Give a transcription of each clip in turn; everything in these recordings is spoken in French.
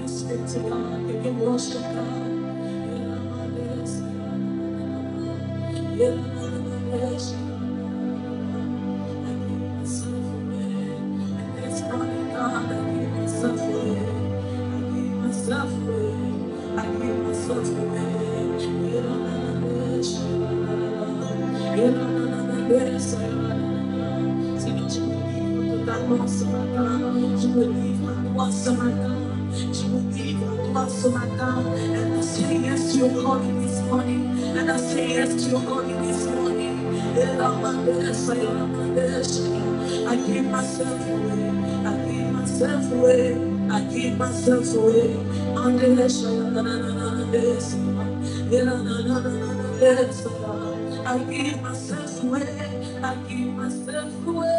you speak to God? You can worship God. And I say yes to your calling this morning. And I say yes to your calling this morning. I give myself away. I give myself away. I give myself away. I give myself away. I give myself away. I give myself away.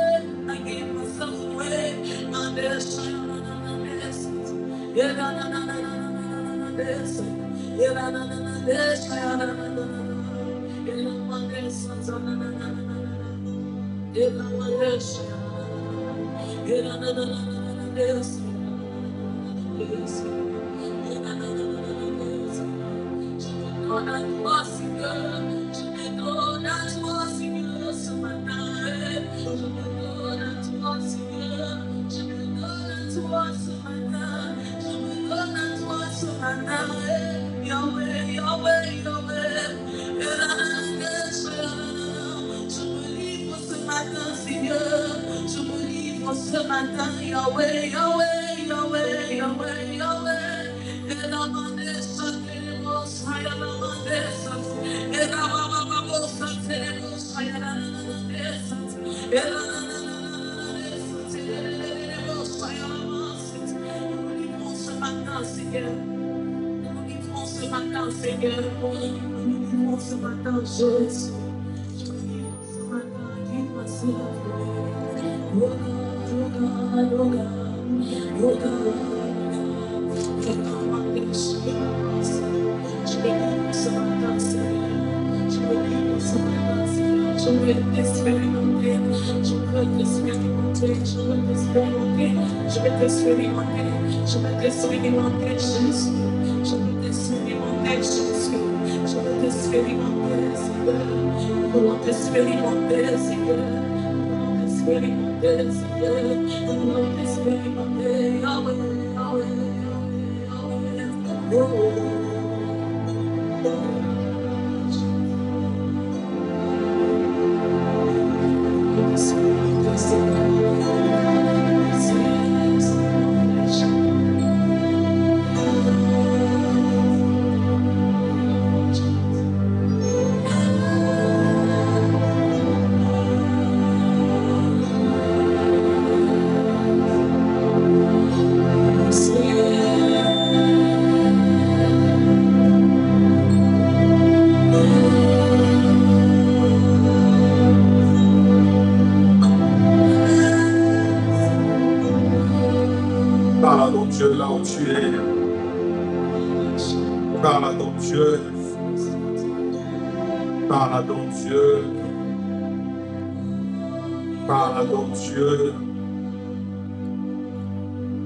Yahweh, Yahweh, Yahweh. Je me livre ce matin, Yahweh, Yahweh, Yahweh, Yahweh, Yahweh. Et la manessa tenemos, ay la manessa. Et la bababosa tenemos, ay la manessa. Et la manessa tenemos, ay la manessa. Nous nous livrons ce matin, Seigneur. Nous nous livrons ce matin, Seigneur. Nous nous livrons ce matin, Jésus. Je me livre ce matin, give myself away. Oh God, oh God, oh God, oh God. Je me livre ce matin, Seigneur. Je me livre ce matin, Seigneur. Je veux t'expérimenter. Je veux t'expérimenter. Je veux t'expérimenter. Je veux t'expérimenter. Je veux t'expérimenter, Jésus. Je veux t'expérimenter, Jésus. Je veux t'expérimenter, Seigneur. Nous voulons t'expérimenter, Seigneur. Nous voulons t'expérimenter, Seigneur. Nous voulons t'expérimenter, Yahweh, Yahweh, Yahweh, Yahweh.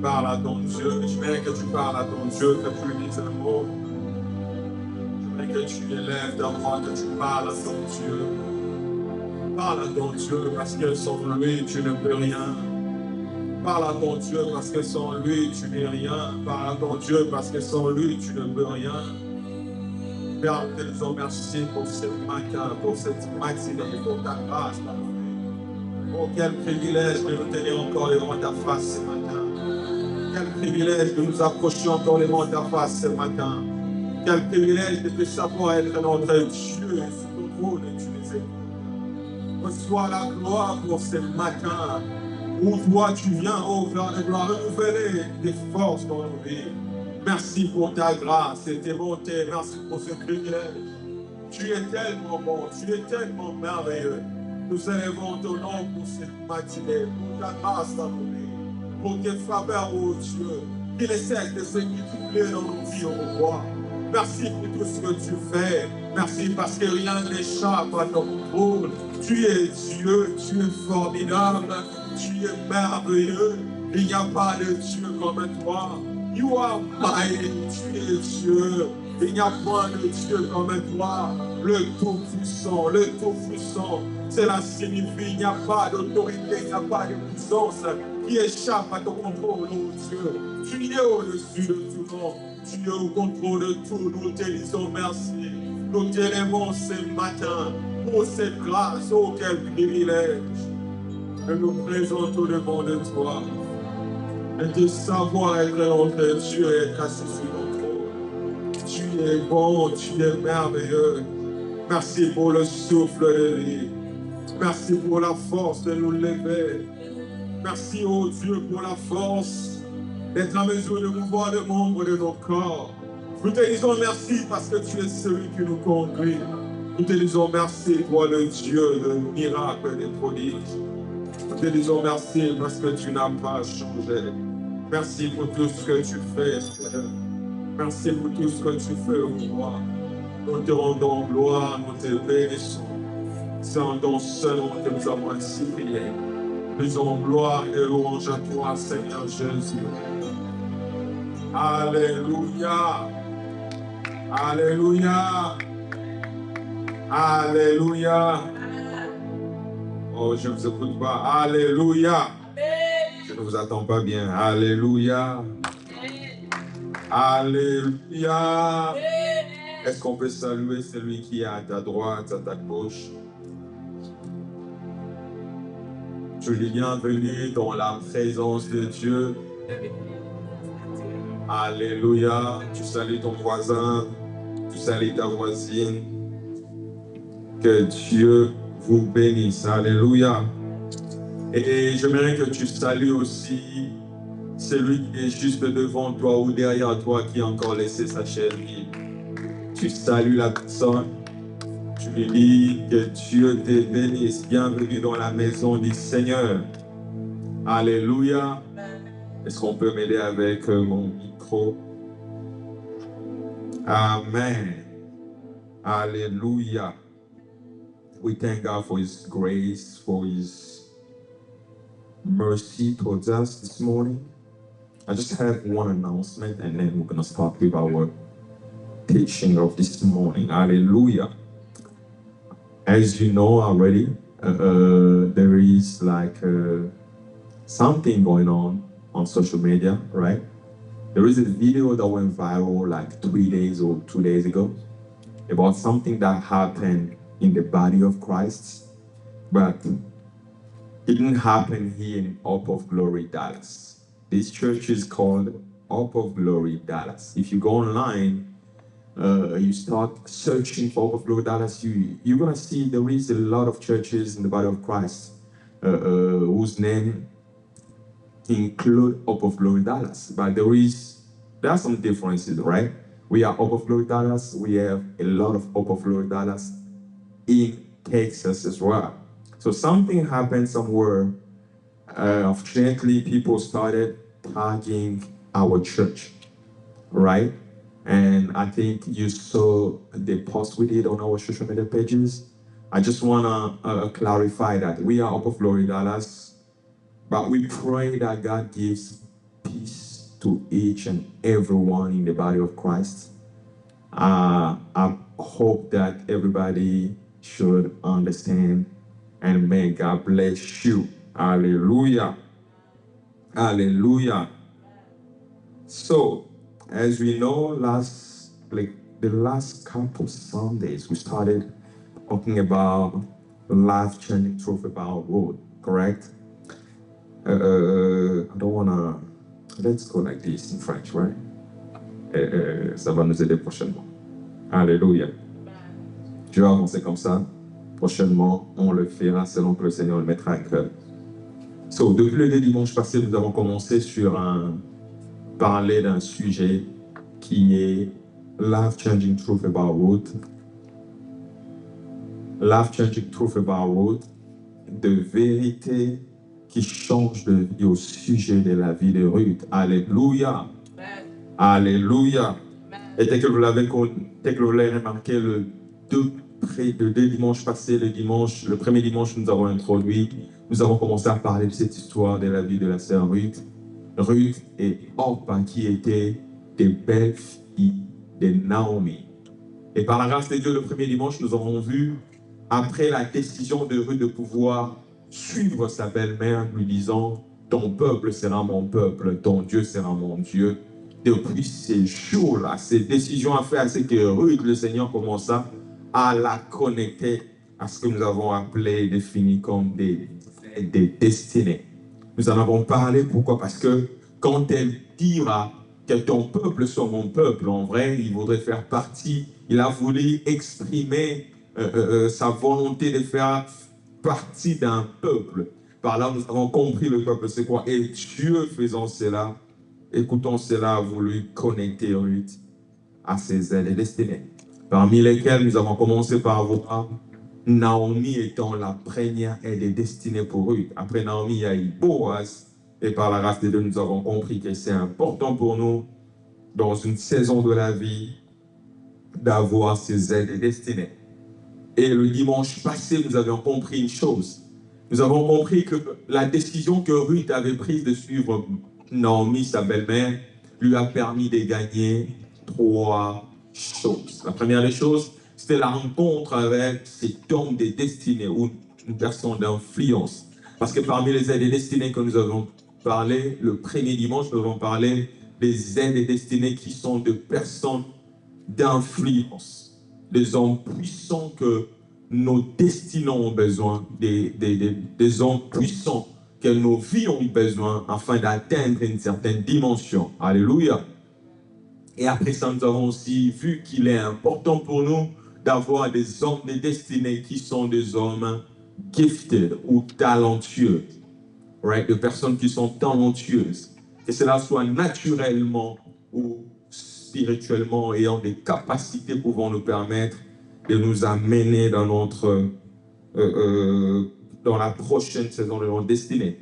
Parle à ton Dieu. Je veux que tu parles à ton Dieu, que tu lui dises un mot. Je veux que tu élèves ta voix, que tu parles à ton Dieu. Parle à ton Dieu parce que sans lui, tu ne peux rien. Parle à ton Dieu parce que sans lui, tu n'es rien. Parle à ton Dieu parce que sans lui, tu ne peux rien. Père, nous te disons merci pour ce matin, pour cette matinée, pour ta grâce. Oh, quel privilège de nous tenir encore devant ta face ce matin. Quel privilège de nous approcher encore devant ta face ce matin. Quel privilège de te savoir être notre Dieu sur ton trône et tu les écoutes. Reçois la gloire pour ce matin où toi tu viens, oh gloire, renouveler tes forces dans nos vies. Merci pour ta grâce et tes bontés. Merci pour ce privilège. Tu es tellement bon, tu es tellement merveilleux. Nous élevons ton nom pour cette matinée, pour ta grâce dans nos vies, pour tes faveurs, oh Dieu, qu'il cesse de ce qui te plaît dans nos vies, oh roi. Merci pour tout ce que tu fais. Merci parce que rien n'échappe à ton contrôle. Tu es Dieu, tu es formidable, tu es merveilleux. Il n'y a pas de Dieu comme toi. You are mighty, tu es Dieu. Il n'y a point de Dieu comme toi. Le Tout-Puissant, le Tout-Puissant. Cela signifie il n'y a pas d'autorité, il n'y a pas de puissance qui échappe à ton contrôle, oh Dieu. Tu es au-dessus de tout le monde. Tu es au contrôle de tout. Nous te disons merci. Nous t'élèvons ce matin pour cette grâce. Oh, quel privilège que nous présentons devant de toi. Et de savoir être notre Dieu et être assis sur notre trône. Tu es bon, tu es merveilleux. Merci pour le souffle de vie. Merci pour la force de nous lever. Merci, oh Dieu, pour la force d'être en mesure de mouvoir les membres de nos corps. Nous te disons merci parce que tu es celui qui nous conduit. Nous te disons merci, toi le Dieu de miracles et des prodiges. Nous te disons merci parce que tu n'as pas changé. Merci pour tout ce que tu fais, Seigneur. Merci pour tout ce que tu fais au roi. Nous te rendons gloire, nous te bénissons. C'est en ton seul nom que nous avons ainsi prié. Nous disons gloire et louange à toi, Seigneur Jésus. Alléluia. Alléluia. Alléluia. Oh, je ne vous écoute pas. Alléluia. Je ne vous attends pas bien. Alléluia. Alléluia. Est-ce qu'on peut saluer celui qui est à ta droite, à ta gauche? Tu es bienvenu dans la présence de Dieu. Alléluia. Tu salues ton voisin. Tu salues ta voisine. Que Dieu vous bénisse. Alléluia. Et j'aimerais que tu salues aussi celui qui est juste devant toi ou derrière toi qui a encore laissé sa chaise vide. Tu salues la personne. Tu lui dis que Dieu te bénisse. Bienvenue dans la maison du Seigneur. Alléluia. Est-ce qu'on peut m'aider avec mon micro? Amen. Alléluia. We thank God for His grace, for His mercy towards us this morning. I just have one announcement and then we're going to start with our teaching of this morning. Hallelujah. As you know already, there is like something going on social media, right? There is a video that went viral like 3 days or 2 days ago about something that happened in the body of Christ, but it didn't happen here in Hope of Glory, Dallas. This church is called Hope of Glory, Dallas. If you go online, you start searching for Hope of Glory, Dallas, you're going to see there is a lot of churches in the body of Christ whose name include Hope of Glory, Dallas. But there are some differences, right? We are Hope of Glory, Dallas. We have a lot of Hope of Glory, Dallas in Texas as well. So something happened somewhere. Unfortunately, people started tagging our church, right? And I think you saw the post we did on our social media pages. I just want to clarify that we are Hope of Glory, Dallas, but we pray that God gives peace to each and everyone in the body of Christ. I hope that everybody should understand, and may God bless you. Hallelujah. Hallelujah. So, as we know, the last couple Sundays, we started talking about life-changing truth about road, correct? I don't wanna, let's go like this in French, right? Ça va nous aider prochainement. Alléluia. Je vais avancer comme ça. Prochainement, on le fera selon que le Seigneur le mettra à cœur. So, depuis le dimanche passé, nous avons commencé sur parler d'un sujet qui est life-changing truth about road. Life-changing truth about road, de vérité qui change de vie au sujet de la vie de Ruth. Alléluia. Alléluia. Et tel que vous l'avez remarqué le deux dimanches passés, le premier dimanche nous avons introduit, nous avons commencé à parler de cette histoire de la vie de la sœur Ruth. Ruth et Orpa, qui étaient des belles filles de Naomi. Et par la grâce de Dieu, le premier dimanche, nous avons vu, après la décision de Ruth de pouvoir suivre sa belle-mère, lui disant, ton peuple sera mon peuple, ton Dieu sera mon Dieu. Depuis ces jours-là, ces décisions ont fait à ce que Ruth, le Seigneur, commença à la connecter à ce que nous avons appelé, défini comme des destinées. Nous en avons parlé, pourquoi? Parce que quand elle dira que ton peuple soit mon peuple, en vrai, il voudrait faire partie, il a voulu exprimer sa volonté de faire partie d'un peuple. Par là, nous avons compris le peuple, c'est quoi? Et Dieu faisant cela, écoutons cela, a voulu connecter Ruth à ses ailes et destinées. Parmi lesquelles nous avons commencé par voir Naomi étant la première aide et destinée pour Ruth. Après Naomi, il y a eu Boaz. Et par la grâce de Dieu, nous avons compris que c'est important pour nous, dans une saison de la vie, d'avoir ces aides et destinées. Et le dimanche passé, nous avions compris une chose. Nous avons compris que la décision que Ruth avait prise de suivre Naomi, sa belle-mère, lui a permis de gagner 3 choses. La première des choses, c'était la rencontre avec cet homme de destinée ou une personne d'influence. Parce que parmi les aides et destinées que nous avons parlé, le premier dimanche, nous avons parlé des aides et destinées qui sont de personnes d'influence, des hommes puissants que nos destinées ont besoin, des hommes puissants que nos vies ont besoin afin d'atteindre une certaine dimension. Alléluia. Et après ça, nous avons aussi vu qu'il est important pour nous d'avoir des hommes de destinée qui sont des hommes gifted ou talentueux. Right? Des personnes qui sont talentueuses. Que cela soit naturellement ou spirituellement, ayant des capacités pouvant nous permettre de nous amener dans notre dans la prochaine saison de notre destinée.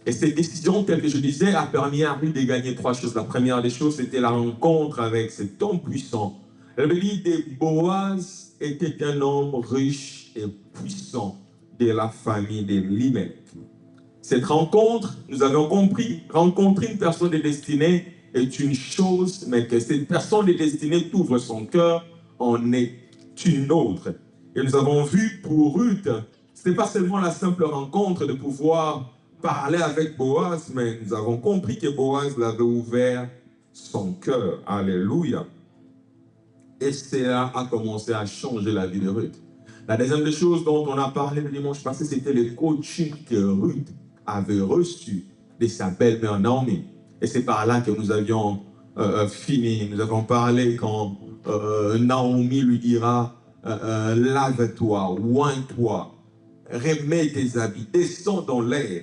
Et cette décision, telle que je disais, a permis à Ruth de gagner 3 choses. La première des choses, c'était la rencontre avec cet homme puissant. Elle me dit que Boaz était un homme riche et puissant de la famille de Limec. Cette rencontre, nous avons compris, rencontrer une personne de destinée est une chose, mais que cette personne de destinée t'ouvre son cœur en est une autre. Et nous avons vu pour Ruth, ce n'est pas seulement la simple rencontre de pouvoir parler avec Boaz, mais nous avons compris que Boaz l'avait ouvert son cœur. Alléluia. Et cela a commencé à changer la vie de Ruth. La deuxième des choses dont on a parlé le dimanche passé, c'était le coaching que Ruth avait reçu de sa belle-mère Naomi. Et c'est par là que nous avions fini. Nous avons parlé quand Naomi lui dira lave-toi, oins-toi, remets tes habits, descends dans l'air.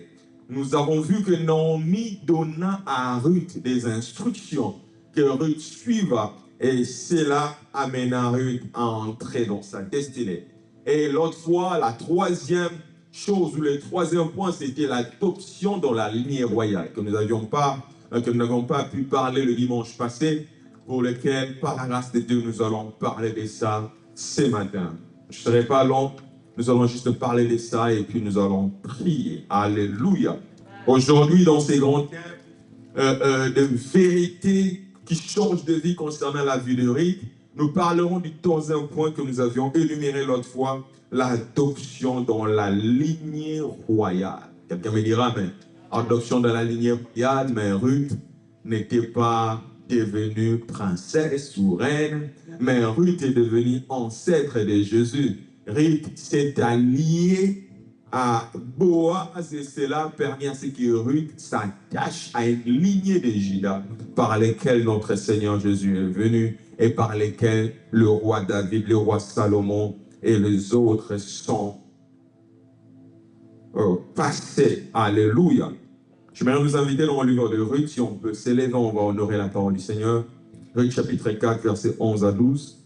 Nous avons vu que Naomi donna à Ruth des instructions que Ruth suiva, et cela amena Ruth à entrer dans sa destinée. Et l'autre fois, la troisième chose, ou le troisième point, c'était l'adoption dans la lignée royale, que nous n'avons pas pu parler le dimanche passé, pour lequel, par la grâce de Dieu, nous allons parler de ça ce matin. Je ne serai pas long, nous allons juste parler de ça et puis nous allons prier. Alléluia. Aujourd'hui, dans ces grands thèmes de vérité qui changent de vie concernant la vie de Ruth, nous parlerons du troisième point que nous avions énuméré l'autre fois, l'adoption dans la lignée royale. Quelqu'un me dira, mais adoption dans la lignée royale, mais Ruth n'était pas devenue princesse ou reine, mais Ruth est devenue ancêtre de Jésus. Ruth s'est alliée à Boaz et cela permet à ce que Ruth s'attache à une lignée de Juda par lesquelles notre Seigneur Jésus est venu et par lesquelles le roi David, le roi Salomon et les autres sont passés. Alléluia. Je vais vous inviter dans le livre de Ruth, si on peut s'élever, on va honorer la parole du Seigneur. Ruth chapitre 4, versets 11 à 12.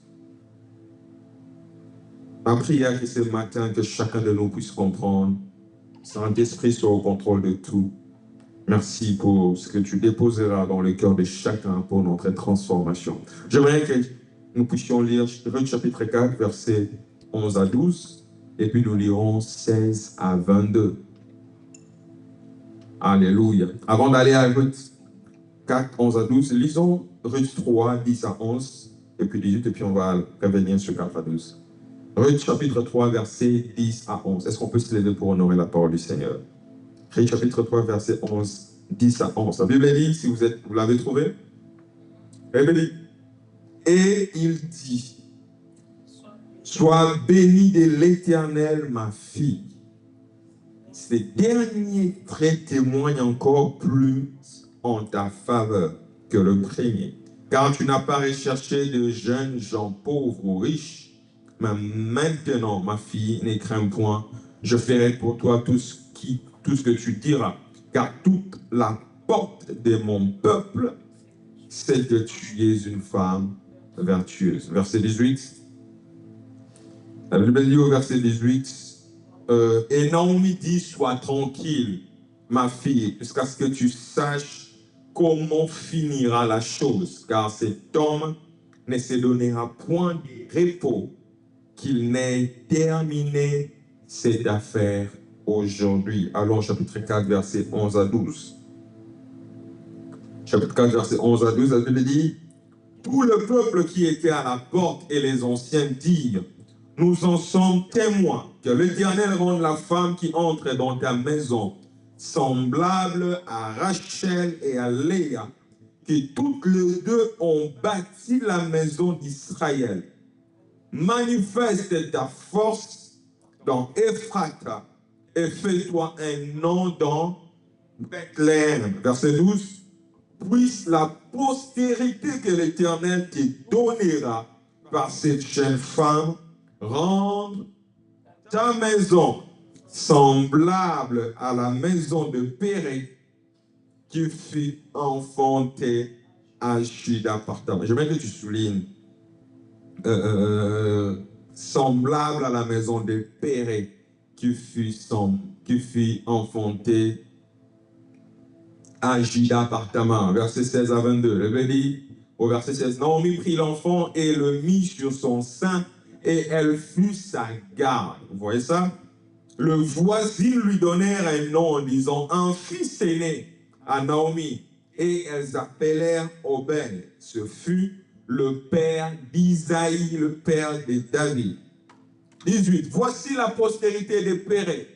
Ma prière que ce matin, que chacun de nous puisse comprendre, Saint-Esprit soit au contrôle de tout. Merci pour ce que tu déposeras dans le cœur de chacun pour notre transformation. J'aimerais que nous puissions lire Ruth chapitre 4, versets 11 à 12, et puis nous lirons 16 à 22. Alléluia. Avant d'aller à Ruth 4, 11 à 12, lisons Ruth 3, 10 à 11, et puis 18, et puis on va revenir sur 4 à 12. Ruth chapitre 3, versets 10 à 11. Est-ce qu'on peut se lever pour honorer la parole du Seigneur? Ruth chapitre 3, verset 11, 10 à 11. La Bible dit, si vous l'avez trouvé, la Bible dit, et il dit, sois bénie de l'Éternel, ma fille. Ces derniers traits témoignent encore plus en ta faveur que le premier. Car tu n'as pas recherché de jeunes gens pauvres ou riches. Mais maintenant, ma fille, ne crains point. Je ferai pour toi tout ce que tu diras. Car toute la porte de mon peuple, c'est que tu es une femme vertueuse. Verset 18. La Bible dit au verset 18, et Naomi dit, sois tranquille, ma fille, jusqu'à ce que tu saches comment finira la chose, car cet homme ne se donnera point de repos qu'il n'ait terminé cette affaire aujourd'hui. Allons, chapitre 4, verset 11 à 12. Chapitre 4, verset 11 à 12, la Bible dit, tout le peuple qui était à la porte et les anciens dirent, nous en sommes témoins que l'Éternel rende la femme qui entre dans ta maison semblable à Rachel et à Léa, qui toutes les deux ont bâti la maison d'Israël. Manifeste ta force dans Ephrata et fais-toi un nom dans Bethléem. Verset 12. Puisse la postérité que l'Éternel te donnera par cette jeune femme rendre ta maison semblable à la maison de Péré qui fut enfantée à Juda par ta main. J'aimerais que tu soulignes semblable à la maison de Péré qui fut enfantée à Juda par ta main. Verset 16 à 22. Le Bible dit au verset 16, Naomi prit l'enfant et le mit sur son sein et elle fut sa garde. Vous voyez ça? Le voisin lui donnèrent un nom en disant, un fils est né à Naomi, et elles appelèrent Obed. Ce fut le père d'Isaïe, le père de David. 18. Voici la postérité de Péré.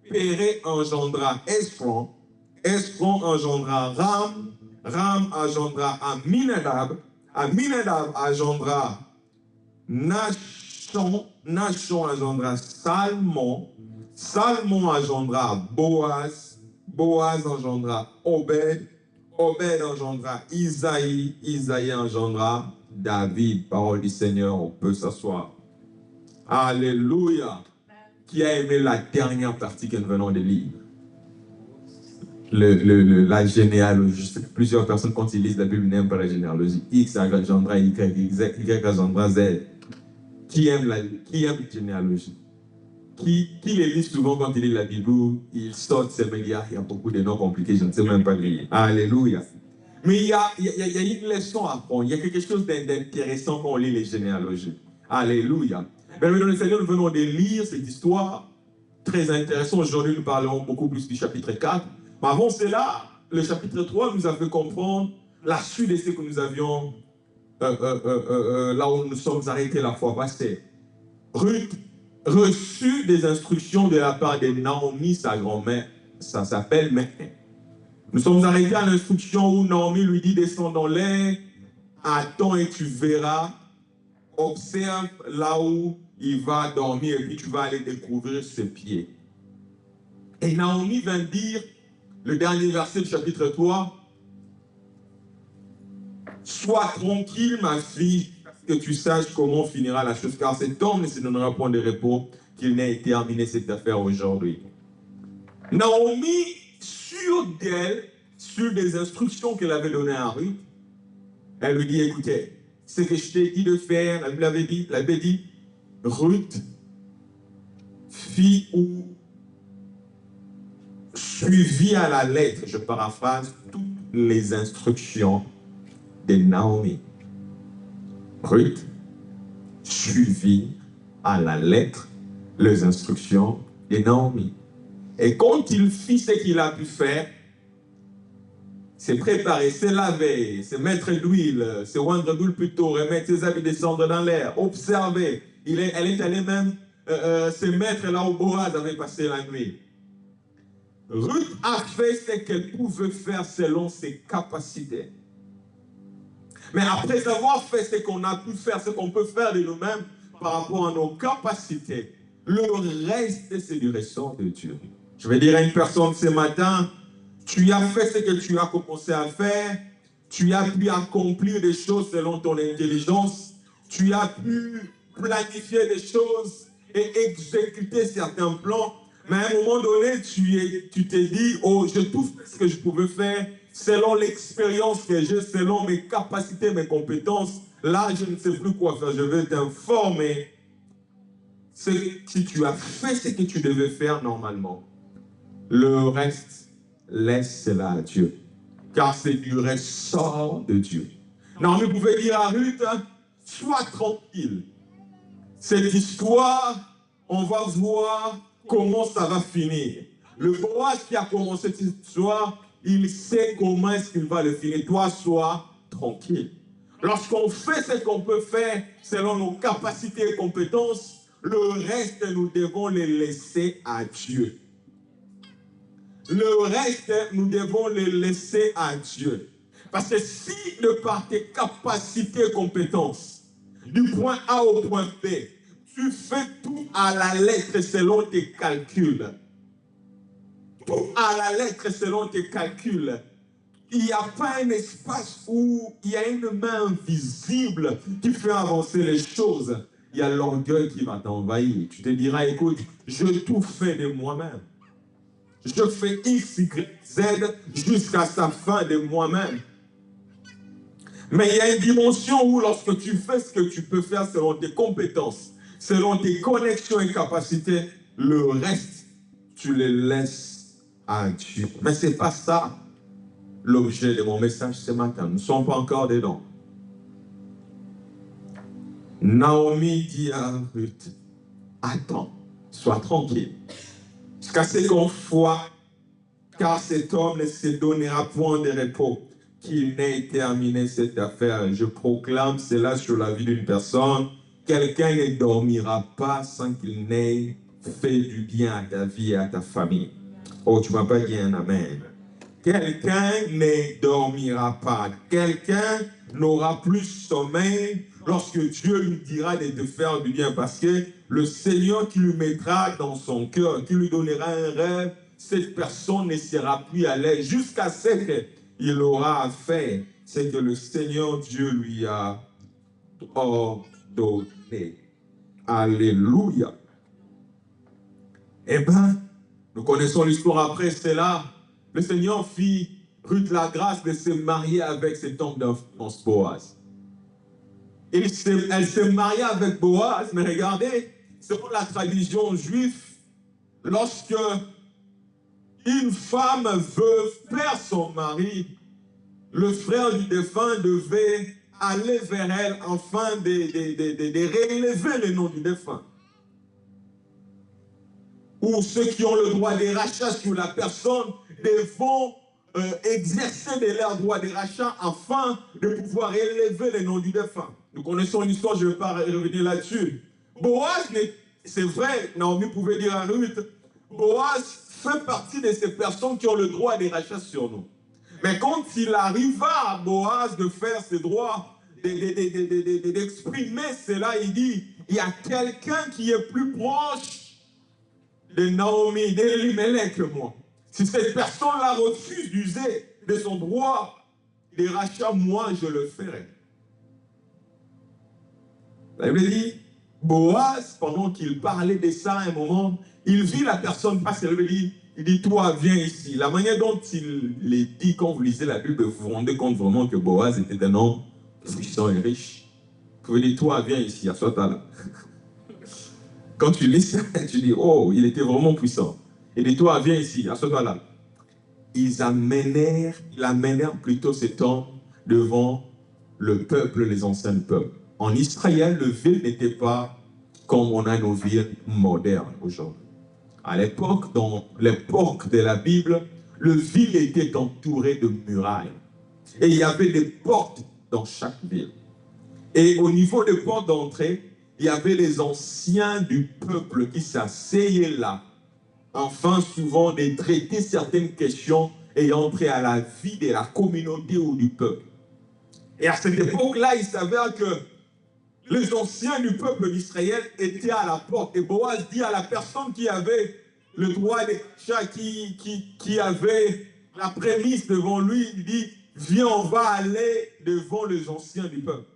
Péré engendra Esron. Esron engendra Ram. Ram engendra Aminadab. Aminadab engendra Nachon. Nachon engendra Salmon. Salmon engendra Boaz. Boaz engendra Obed. Obed engendra Isaïe. Isaïe engendra David. Parole du Seigneur, on peut s'asseoir. Alléluia. Qui a aimé la dernière partie que nous venons de lire? La généalogie. Plusieurs personnes, quand ils lisent la Bible, n'aiment pas la généalogie. X engendra Y, Y engendra Z. Qui aime la généalogie? Qui les lit souvent quand ils lisent la Bible? Ils sortent ces médias, il y a beaucoup de noms compliqués, je ne sais même pas lire. Alléluia. Mais il y a une leçon à prendre, il y a quelque chose d'intéressant quand on lit les généalogies. Alléluia. Bienvenue dans le Seigneur, nous venons de lire cette histoire très intéressante. Aujourd'hui, nous parlerons beaucoup plus du chapitre 4. Mais avant cela, le chapitre 3 nous a fait comprendre la suite de ce que nous avions là où nous sommes arrêtés la fois passée. Ruth reçut des instructions de la part de Naomi, sa grand-mère, ça s'appelle maintenant. Nous sommes arrêtés à l'instruction où Naomi lui dit, descends dans l'air, attends et tu verras, observe là où il va dormir et puis tu vas aller découvrir ses pieds. Et Naomi vint dire, le dernier verset du chapitre 3, sois tranquille ma fille, que tu saches comment finira la chose, car cet homme ne se donnera point de repos qu'il n'ait terminé cette affaire aujourd'hui. Naomi, sûre d'elle, sur des instructions qu'elle avait données à Ruth, elle lui dit, écoutez, ce que je t'ai dit de faire, la Bible avait dit, Ruth, fit ou suivit à la lettre, je paraphrase, toutes les instructions de Naomi. Ruth suivit à la lettre les instructions de Naomi. Et quand il fit ce qu'il a pu faire, c'est préparer, c'est laver, c'est mettre l'huile, c'est oindre d'huile plutôt, remettre ses habits, descendre dans l'air, observer. Elle est allée même se mettre là où Boaz avait passé la nuit. Ruth a fait ce qu'elle pouvait faire selon ses capacités. Mais après avoir fait ce qu'on a pu faire, ce qu'on peut faire de nous-mêmes par rapport à nos capacités, le reste, c'est du ressort de Dieu. Je vais dire à une personne ce matin, tu as fait ce que tu as commencé à faire, tu as pu accomplir des choses selon ton intelligence, tu as pu planifier des choses et exécuter certains plans, mais à un moment donné, tu t'es dit, oh, je tout fait ce que je pouvais faire selon l'expérience que j'ai, selon mes capacités, mes compétences. Là, je ne sais plus quoi faire, je vais t'informer. Si tu as fait ce que tu devais faire normalement, le reste, laisse cela à Dieu. Car c'est du ressort de Dieu. Non, mais vous pouvez dire à Ruth, sois tranquille. Cette histoire, on va voir comment ça va finir. Le Boaz qui a commencé cette histoire, il sait comment est-ce qu'il va le finir. Toi, sois tranquille. Lorsqu'on fait ce qu'on peut faire selon nos capacités et compétences, le reste, nous devons le laisser à Dieu. Le reste, nous devons le laisser à Dieu. Parce que si de par tes capacités et compétences, du point A au point B, tu fais tout à la lettre selon tes calculs, tout à la lettre selon tes calculs, il n'y a pas un espace où il y a une main invisible qui fait avancer les choses. Il y a l'orgueil qui va t'envahir. Tu te diras, écoute, je tout fais de moi-même. Je fais X, Y, Z jusqu'à sa fin de moi-même. Mais il y a une dimension où lorsque tu fais ce que tu peux faire selon tes compétences, selon tes connexions et capacités, le reste, tu le laisses à Dieu. Mais ce n'est pas ça l'objet de mon message ce matin. Nous ne sommes pas encore dedans. Naomi dit à Ruth, attends, sois tranquille. Jusqu'à ce qu'on voit, car cet homme ne se donnera point de repos, qu'il n'ait terminé cette affaire. Je proclame cela sur la vie d'une personne. Quelqu'un ne dormira pas sans qu'il n'ait fait du bien à ta vie et à ta famille. Oh, tu ne m'as pas dit un amen. Quelqu'un ne dormira pas. Quelqu'un n'aura plus sommeil lorsque Dieu lui dira de te faire du bien. Parce que le Seigneur qui lui mettra dans son cœur, qui lui donnera un rêve, cette personne ne sera plus à l'aise jusqu'à ce qu'il aura à faire ce que le Seigneur Dieu lui a ordonné. Alléluia. Eh bien, nous connaissons l'histoire après cela. Le Seigneur fit Ruth la grâce de se marier avec cet homme d'enfance, Boaz. Elle s'est mariée avec Boaz, mais regardez, selon la tradition juive, lorsque une femme veut perdre son mari, le frère du défunt devait aller vers elle afin de réélever le nom du défunt. Ou ceux qui ont le droit de rachat sur la personne devront exercer de leur droit de rachat afin de pouvoir élever le nom du défunt. Nous connaissons l'histoire, je ne vais pas revenir là-dessus. Boaz, c'est vrai, Naomi pouvait dire à Ruth, Boaz fait partie de ces personnes qui ont le droit de rachat sur nous. Mais quand il arriva à Boaz de faire ses droits, d'exprimer cela, il dit, il y a quelqu'un qui est plus proche de Naomi, d'Elimelech que moi. Si cette personne-là refuse d'user de son droit de rachat, moi je le ferai. La Bible dit, Boaz, pendant qu'il parlait de ça à un moment, il vit la personne passer. Il dit, toi, viens ici. La manière dont il les dit, quand vous lisez la Bible, vous vous rendez compte vraiment que Boaz était un homme puissant et riche. Vous pouvez dire, toi, viens ici, assois-toi là. Quand tu lis ça, tu dis, oh, il était vraiment puissant. Il dit, toi, viens ici, assois-toi là. Ils amenèrent plutôt cet homme devant le peuple, les anciens peuples. En Israël, le ville n'était pas comme on a nos villes modernes aujourd'hui. À l'époque, dans l'époque de la Bible, le ville était entouré de murailles. Et il y avait des portes dans chaque ville. Et au niveau des portes d'entrée, il y avait les anciens du peuple qui s'asseyaient là, afin souvent de traiter certaines questions ayant trait à la vie de la communauté ou du peuple. Et à cette époque-là, il s'avère que les anciens du peuple d'Israël étaient à la porte. Et Boaz dit à la personne qui avait le droit des chats, qui avait la prémisse devant lui, il dit, viens, on va aller devant les anciens du peuple.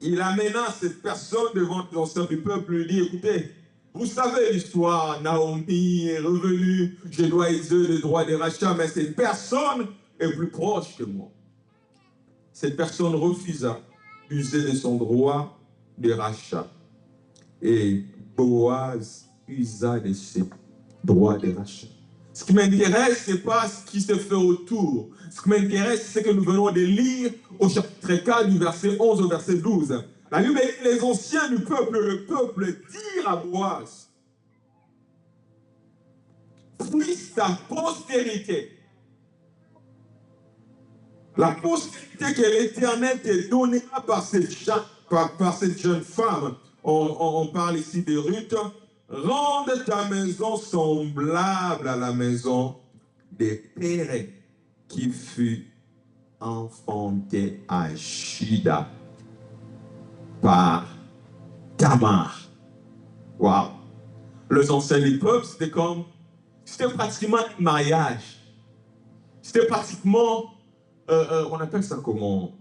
Il amena cette personne devant les anciens du peuple, lui dit, écoutez, vous savez l'histoire, Naomi est revenue, je dois exercer le droit des rachats, mais cette personne est plus proche que moi. Cette personne refusa d'user de son droit de rachat. Et Boaz usa de ses droits de rachat. Ce qui m'intéresse, ce n'est pas ce qui se fait autour. Ce qui m'intéresse, c'est que nous venons de lire au chapitre 4, du verset 11 au verset 12. La Bible dit, les anciens du peuple, le peuple dirent à Boaz, puisse ta postérité, la postérité que l'Éternel te donnera par cette jeune femme, on parle ici de Ruth, rende ta maison semblable à la maison des pères qui fut enfantée à Juda par Tamar. Waouh! Les anciens du peuple, c'était pratiquement un mariage. C'était pratiquement, on appelle ça comment?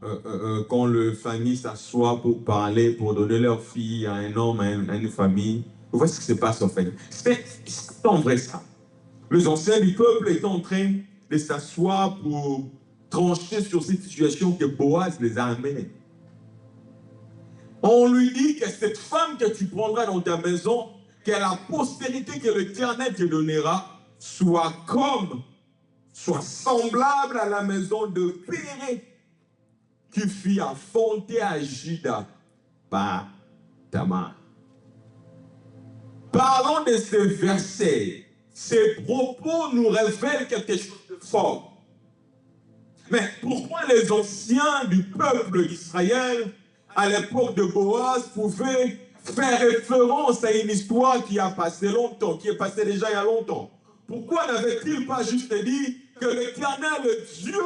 Quand les familles s'assoient pour parler, pour donner leur fille à un homme, à une famille. Vous voyez ce qui se passe en fait. C'était en vrai ça. Les anciens du peuple étaient en train de s'asseoir pour trancher sur cette situation que Boaz les a amenés. On lui dit que cette femme que tu prendras dans ta maison, que la postérité que l'Éternel te donnera, soit semblable à la maison de Péré qui fut affrontée à Juda par Tamar. Parlons de ce verset. Ces propos nous révèlent quelque chose de fort. Mais pourquoi les anciens du peuple d'Israël, à l'époque de Boaz, pouvaient faire référence à une histoire qui a passé longtemps, qui est passée déjà il y a longtemps? Pourquoi n'avait-il pas juste dit que l'Éternel, le Dieu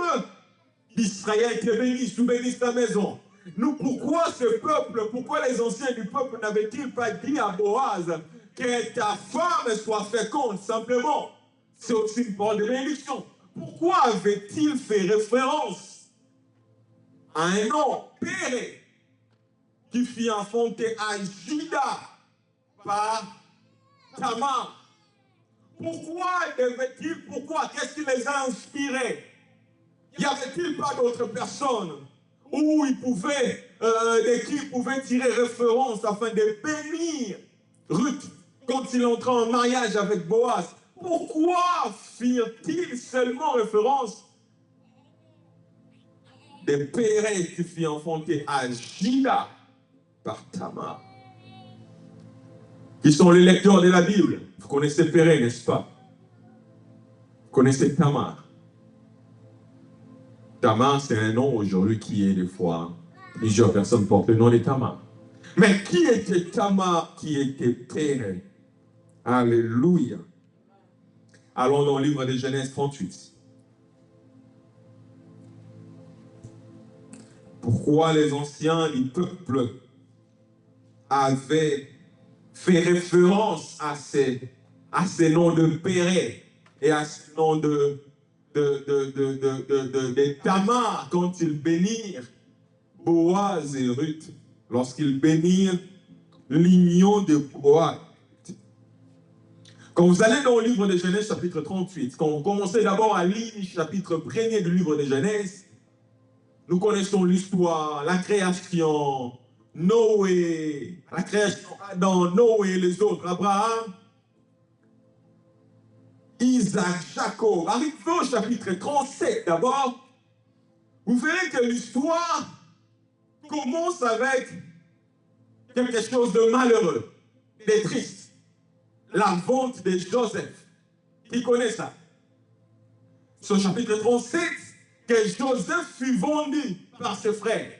d'Israël, te bénisse ou bénisse ta maison? Nous, pourquoi ce peuple, pourquoi les anciens du peuple n'avaient-ils pas dit à Boaz que ta femme soit féconde, simplement? C'est aussi une parole de bénédiction. Pourquoi avait-il fait référence à un nom, Péré, qui fut enfanté à Juda par Tamar? Pourquoi qu'est-ce qui les a inspirés? Y avait-il pas d'autres personnes où ils pouvaient, de qui ils pouvaient tirer référence afin de bénir Ruth quand il entrait en mariage avec Boaz? Pourquoi firent-ils seulement référence des Péré qui fut enfanté à Juda par Tamar? Qui sont les lecteurs de la Bible? Vous connaissez Péré, n'est-ce pas? Vous connaissez Tamar? Tamar, c'est un nom aujourd'hui qui est des fois, plusieurs personnes portent le nom de Tamar. Mais qui était Tamar, qui était Péré? Alléluia. Allons dans le livre de Genèse 38. Pourquoi les anciens du peuple avaient fait référence à ces noms de Péré et à ce nom de Tamar quand ils bénirent Boaz et Ruth, lorsqu'ils bénirent l'union de Boaz. Quand vous allez dans le livre de Genèse chapitre 38, quand vous commencez d'abord à lire le chapitre 1er du livre de Genèse, nous connaissons l'histoire, la création, Noé, la création Adam, Noé et les autres, Abraham, Isaac, Jacob. Arrivé au chapitre 37 d'abord, vous verrez que l'histoire commence avec quelque chose de malheureux, de triste. La vente de Joseph. Qui connaît ça? C'est au chapitre 37 que Joseph fut vendu par ses frères.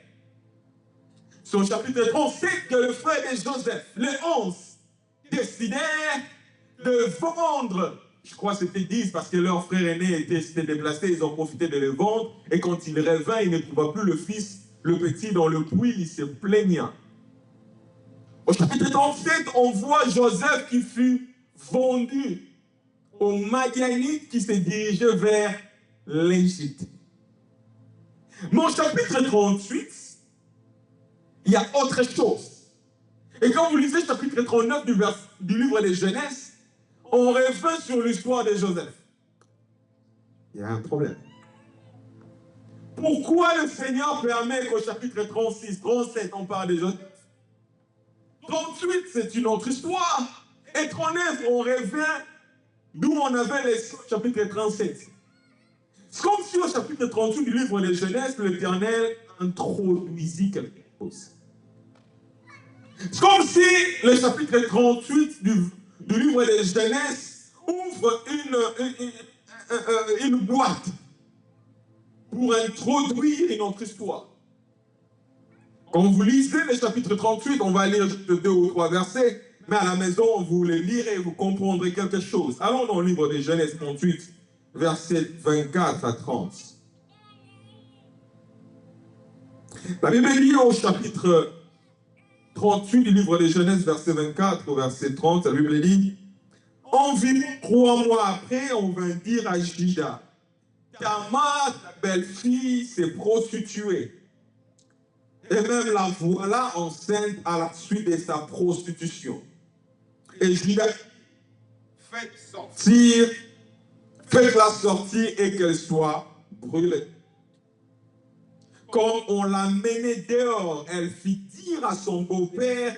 C'est au chapitre 37 que le frère de Joseph, les 11, décidèrent de vendre. Je crois que c'était 10 parce que leur frère aîné s'était déplacé, ils ont profité de le vendre. Et quand il revint, il ne trouva plus le fils, le petit dans le puits, il se plaigna. Au chapitre 37, on voit Joseph qui fut vendu aux Madianites qui se dirigeaient vers l'Égypte. Mais au chapitre 38, il y a autre chose. Et quand vous lisez le chapitre 39 du livre de Genèse, on revient sur l'histoire de Joseph. Il y a un problème. Pourquoi le Seigneur permet qu'au chapitre 36, 37, on parle de Joseph? 38, c'est une autre histoire. Et 39, on revient d'où on avait les chapitres 37. C'est comme si au chapitre 38 du livre de Genèse, l'Éternel introduisit quelque chose. C'est comme si le chapitre 38 du livre de Genèse ouvre une boîte pour introduire une autre histoire. Quand vous lisez le chapitre 38, on va lire juste 2 ou 3 versets, mais à la maison, vous les lirez, vous comprendrez quelque chose. Allons dans le livre de Genèse 38, versets 24 à 30. La Bible dit au chapitre 38 du livre de Genèse, verset 24 au verset 30, la Bible dit: environ 3 mois après, on vint dire à Juda, Tamar, ta belle-fille, s'est prostituée. Et même la voilà enceinte à la suite de sa prostitution. Et Juda, faites-la sortir et qu'elle soit brûlée. Quand on l'a menée dehors, elle fit dire à son beau-père,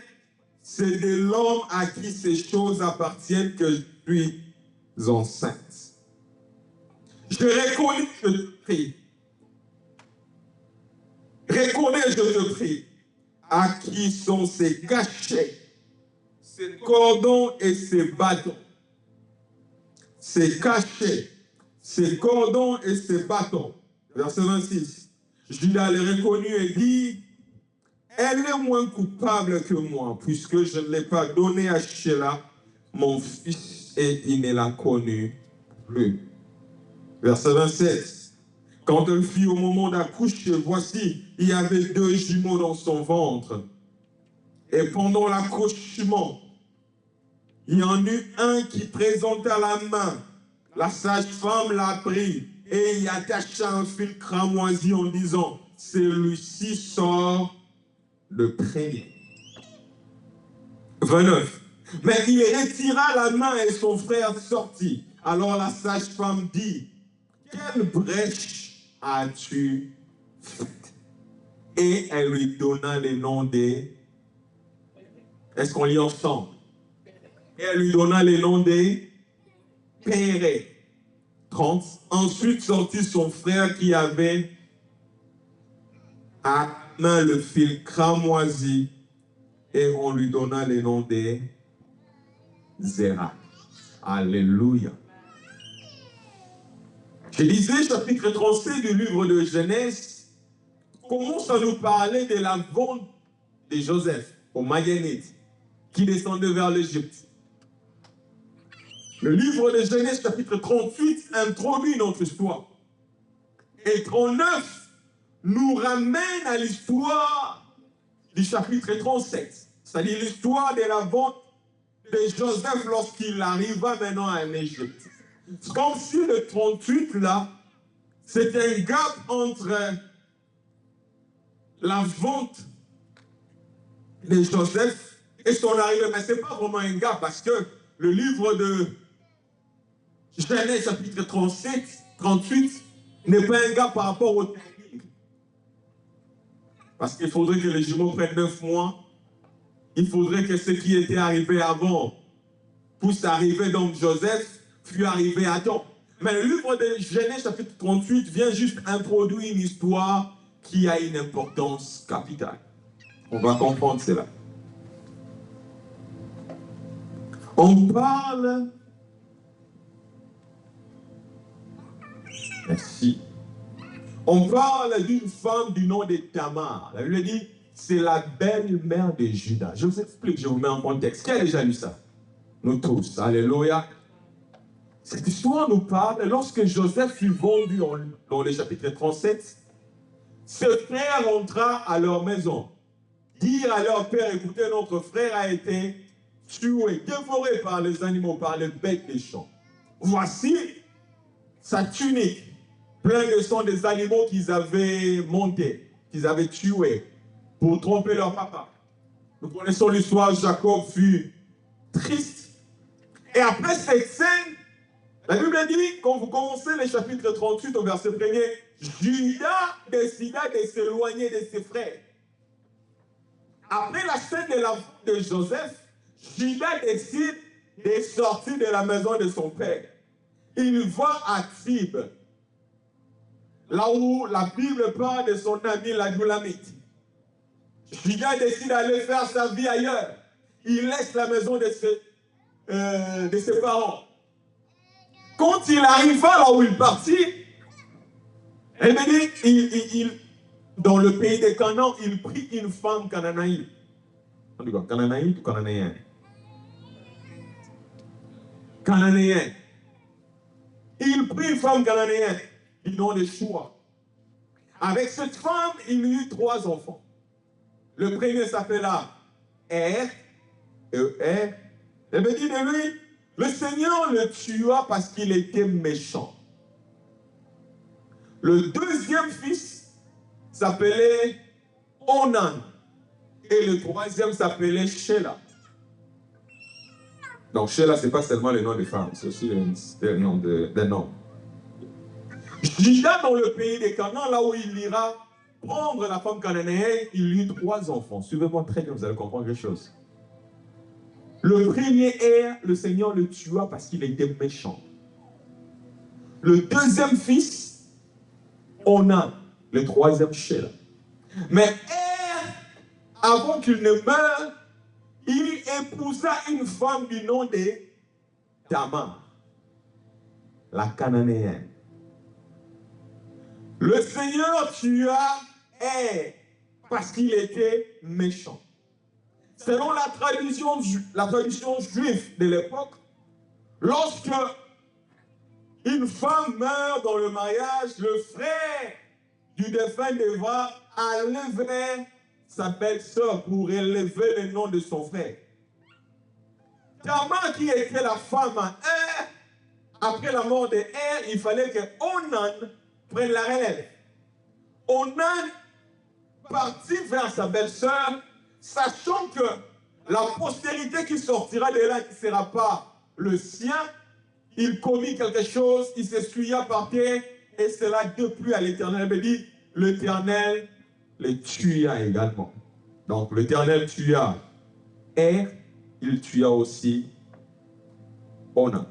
c'est de l'homme à qui ces choses appartiennent que je suis enceinte. Je reconnais, je te prie. Reconnais, je te prie, à qui sont ces cachets, ces cordons et ces bâtons. Ces cachets, ces cordons et ces bâtons. Verset 26. Judas les reconnut et dit, elle est moins coupable que moi, puisque je ne l'ai pas donné à Sheila, mon fils, et il ne l'a connu plus. Verset 27. Quand elle fut au moment d'accoucher, voici, il y avait 2 jumeaux dans son ventre. Et pendant l'accouchement, il y en eut un qui présenta la main. La sage-femme l'a pris et y attacha un fil cramoisi en disant, celui-ci sort le premier. 29. Mais il retira la main et son frère sortit. Alors la sage-femme dit, quelle brèche as-tu faite? Et elle lui donna les noms des... Est-ce qu'on lit ensemble? Et elle lui donna les noms des Pérez. 30. Ensuite sortit son frère qui avait à main le fil cramoisi et on lui donna les noms des Zéra. Alléluia. Je lisais chapitre 37 du livre de Genèse, commence à nous parler de la vente de Joseph aux Madianites qui descendaient vers l'Égypte. Le livre de Genèse chapitre 38 introduit notre histoire. Et 39 nous ramène à l'histoire du chapitre 37. C'est-à-dire l'histoire de la vente de Joseph lorsqu'il arriva maintenant en Égypte. C'est comme si le 38 là, c'est un gap entre la vente de Joseph et son arrivée. Mais ce n'est pas vraiment un gap parce que le livre de Genèse chapitre 37, 38 n'est pas un gap par rapport au timing. Parce qu'il faudrait que les jumeaux prennent 9 mois. Il faudrait que ce qui était arrivé avant puisse arriver, donc Joseph fut arrivé à temps. Mais le livre de Genèse chapitre 38 vient juste introduire une histoire qui a une importance capitale. On va comprendre cela. On parle Merci. On parle d'une femme du nom de Tamar. La Bible dit, c'est la belle-mère de Judas. Je vous explique, je vous mets en contexte. Qui a déjà lu ça? Nous tous. Alléluia. Cette histoire nous parle, lorsque Joseph fut vendu dans le chapitre 37, ses frères rentrèrent à leur maison. Dire à leur père, écoutez, notre frère a été tué, dévoré par les animaux, par les bêtes des champs. Voici sa tunique, pleine de sang des animaux qu'ils avaient montés, qu'ils avaient tués pour tromper leur papa. Nous connaissons l'histoire, Jacob fut triste. Et après cette scène, la Bible dit, quand vous commencez le chapitre 38 au verset 1er, Judas décida de s'éloigner de ses frères. Après la scène de la vente de Joseph, Judas décide de sortir de la maison de son père. Il va à Tib, là où la Bible parle de son ami l'Adulamite. Judas décide d'aller faire sa vie ailleurs. Il laisse la maison de ses parents. Quand il arriva là où il partit, dans le pays de Canaan, il prit une femme cananéenne. On dit quoi? Cananéenne ou cananéenne? Cananéenne. Il prit une femme cananéenne du nom de Shua. Avec cette femme, il eut 3 enfants. Le premier s'appela Er. Il me dit de lui, le Seigneur le tua parce qu'il était méchant. Le deuxième fils s'appelait Onan. Et le troisième s'appelait Sheila. Donc Sheila, ce n'est pas seulement le nom des femmes, c'est aussi le nom d'un homme. Judas, dans le pays des Canaan, là où il ira prendre la femme cananéenne, il eut 3 enfants. Suivez-moi très bien, vous allez comprendre quelque chose. Le premier le Seigneur le tua parce qu'il était méchant. Le deuxième fils, Onan. Le troisième, Sheila. Mais avant qu'il ne meure, il épousa une femme du nom de Tamar, la cananéenne. Le Seigneur tua parce qu'il était méchant. Selon la tradition juive de l'époque, lorsque une femme meurt dans le mariage, le frère du défunt devra enlever sa belle-sœur pour élever le nom de son frère. Tamar, qui était la femme à après la mort de il fallait que Onan prenne la relève. Onan partit vers sa belle-sœur, sachant que la postérité qui sortira de là ne sera pas le sien. Il commit quelque chose, il s'essuya par terre, et cela déplut à l'Éternel. Il dit, l'Éternel le tua également. Donc l'Éternel tua il tua aussi Onan.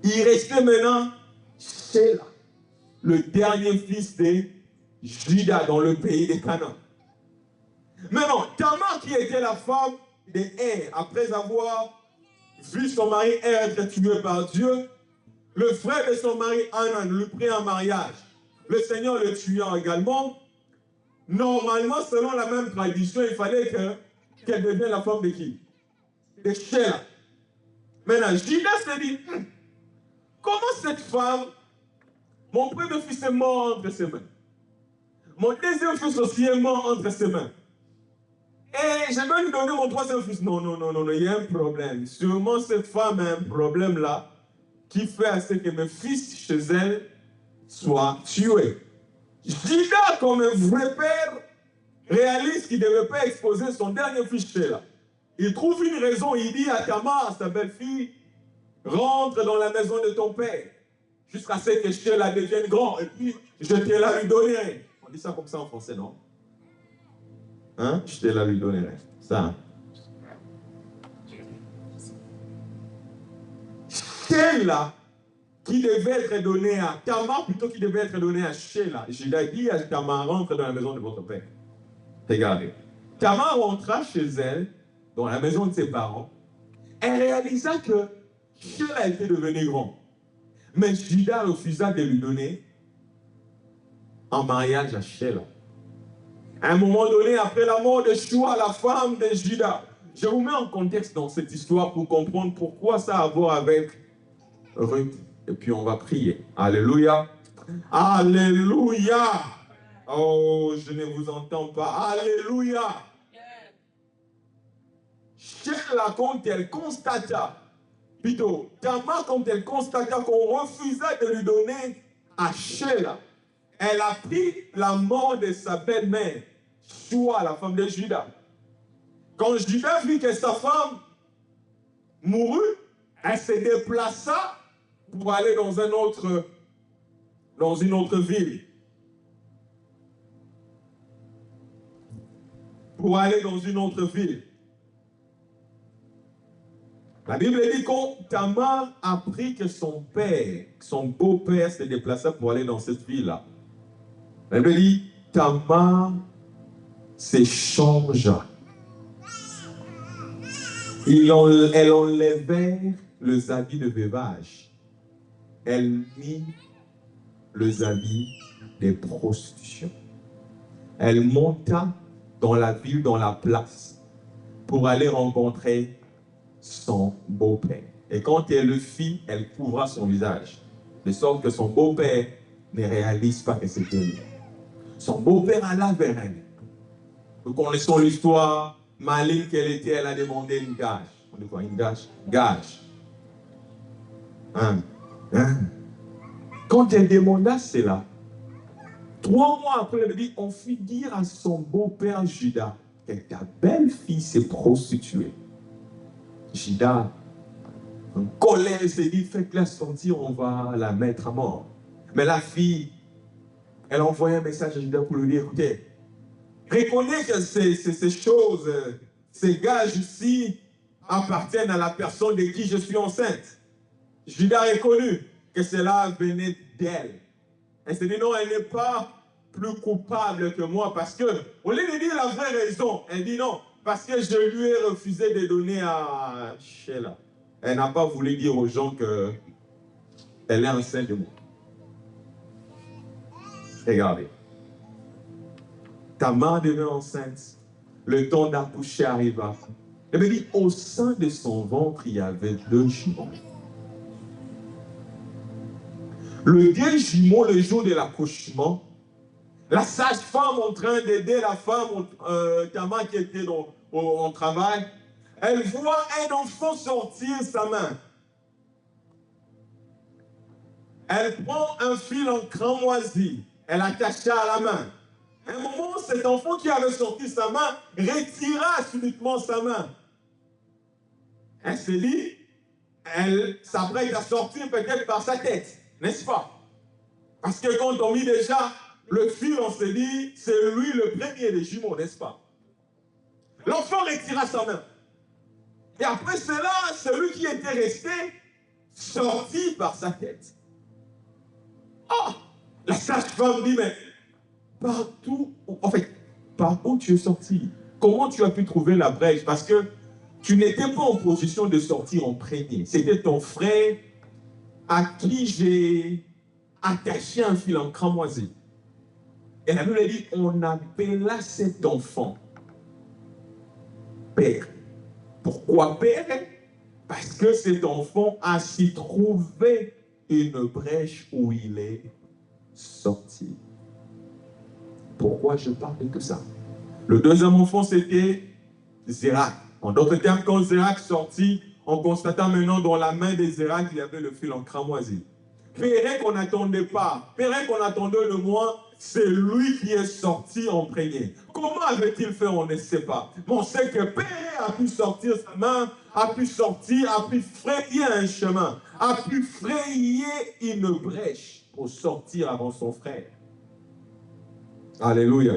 Il restait maintenant Sheila, le dernier fils de Judas dans le pays de Canaan. Maintenant, Tamar, qui était la femme de après avoir vu son mari être tué par Dieu, le frère de son mari Anan le prit en mariage. Le Seigneur le tua également. Normalement, selon la même tradition, il fallait qu'elle devienne la femme de qui? De Sheila. Maintenant, Judas se dit, comment cette femme, mon premier fils est mort entre ses mains. Mon deuxième fils aussi est mort entre ses mains. Et je vais lui donner mon troisième fils. Non, il y a un problème. Sûrement cette femme a un problème là qui fait à ce que mes fils chez elle soient tués. Judas, comme un vrai père, réalise qu'il ne devait pas exposer son dernier fils chez là. Il trouve une raison, il dit à Tamar, sa belle-fille, rentre dans la maison de ton père, jusqu'à ce que Sheila devienne grand, et puis je te la lui donnerai. On dit ça comme ça en français, non? Hein? Je te la lui donnerai. Ça. Sheila, qui devait être donnée à Tamar, plutôt qu'il devait être donné à Sheila. Judas dit à Tamar, rentre dans la maison de votre père. Regardez. Tamar rentra chez elle, dans la maison de ses parents. Elle réalisa que Sheila était devenue grand. Mais Judas refusa de lui donner en mariage à Sheila. À un moment donné, après la mort de Shua, la femme de Juda, je vous mets en contexte dans cette histoire pour comprendre pourquoi ça a à voir avec Ruth. Et puis on va prier. Alléluia. Alléluia. Oh, je ne vous entends pas. Alléluia. Sheila, quand elle constata, plutôt, Tamar, quand elle constata qu'on refusait de lui donner à Sheila, elle a pris la mort de sa belle-mère, Shua, la femme de Juda. Quand Juda vit que sa femme mourut, elle se déplaça pour aller dans une autre ville. Pour aller dans une autre ville. La Bible dit quand Tamar apprit que son père, son beau-père se déplaça pour aller dans cette ville-là. La Bible dit, Tamar s'échangea. Elle enlevait les habits de veuvage. Elle mit les habits de prostitution. Elle monta dans la ville, dans la place, pour aller rencontrer son beau-père. Et quand elle le fit, elle couvra son visage, de sorte que son beau-père ne réalise pas que c'était lui. Son beau-père alla vers elle. Nous connaissons l'histoire maligne qu'elle était, elle a demandé une gage. On dit quoi, une gage? Gage. Quand elle demanda cela, 3 mois après, elle dit, on fit dire à son beau-père Juda que ta belle-fille s'est prostituée. Juda, en colère, s'est dit, faites-la sortir, on va la mettre à mort. Mais la fille, elle a envoyé un message à Juda pour lui dire, écoutez, reconnais que ces choses, ces gages-ci appartiennent à la personne de qui je suis enceinte. Juda a reconnu que cela venait d'elle. Elle s'est dit, non, elle n'est pas plus coupable que moi parce que, au lieu de dire la vraie raison, elle dit non, parce que je lui ai refusé de donner à Sheila. Elle n'a pas voulu dire aux gens qu'elle est enceinte de moi. Regardez. Tamar devint enceinte. Le temps d'accoucher arriva. Elle me dit, au sein de son ventre, il y avait 2 jumeaux. Le 2 jumeaux, le jour de l'accouchement, la sage-femme en train d'aider la femme, Tamar qui était en travail, elle voit un enfant sortir sa main. Elle prend un fil en cramoisi, elle attacha à la main. À un moment, cet enfant qui avait sorti sa main retira subitement sa main. Elle se dit, elle s'apprête à sortir peut-être par sa tête, n'est-ce pas? Parce que quand on mit déjà le fil, on se dit, c'est lui le premier des jumeaux, n'est-ce pas? L'enfant retira sa main. Et après cela, celui qui était resté sortit par sa tête. Ah! La sage-femme dit, mais par où tu es sorti? Comment tu as pu trouver la brèche? Parce que tu n'étais pas en position de sortir en premier. C'était ton frère à qui j'ai attaché un fil en cramoisi. Et la Bible dit, on appela cet enfant Père. Pourquoi Père? Parce que cet enfant a s'y trouvé une brèche où il est sorti. Pourquoi je parle de tout ça? Le deuxième enfant, c'était Zérak. En d'autres termes, quand Zérak sortit, on constata maintenant dans la main de Zérak, il y avait le fil en cramoisi. Péré qu'on n'attendait pas, Péré qu'on attendait le moins, c'est lui qui est sorti en premier. Comment avait-il fait? On ne sait pas. Mais on sait que Péré a pu sortir sa main, a pu sortir, a pu frayer un chemin, a pu frayer une brèche pour sortir avant son frère. Alléluia.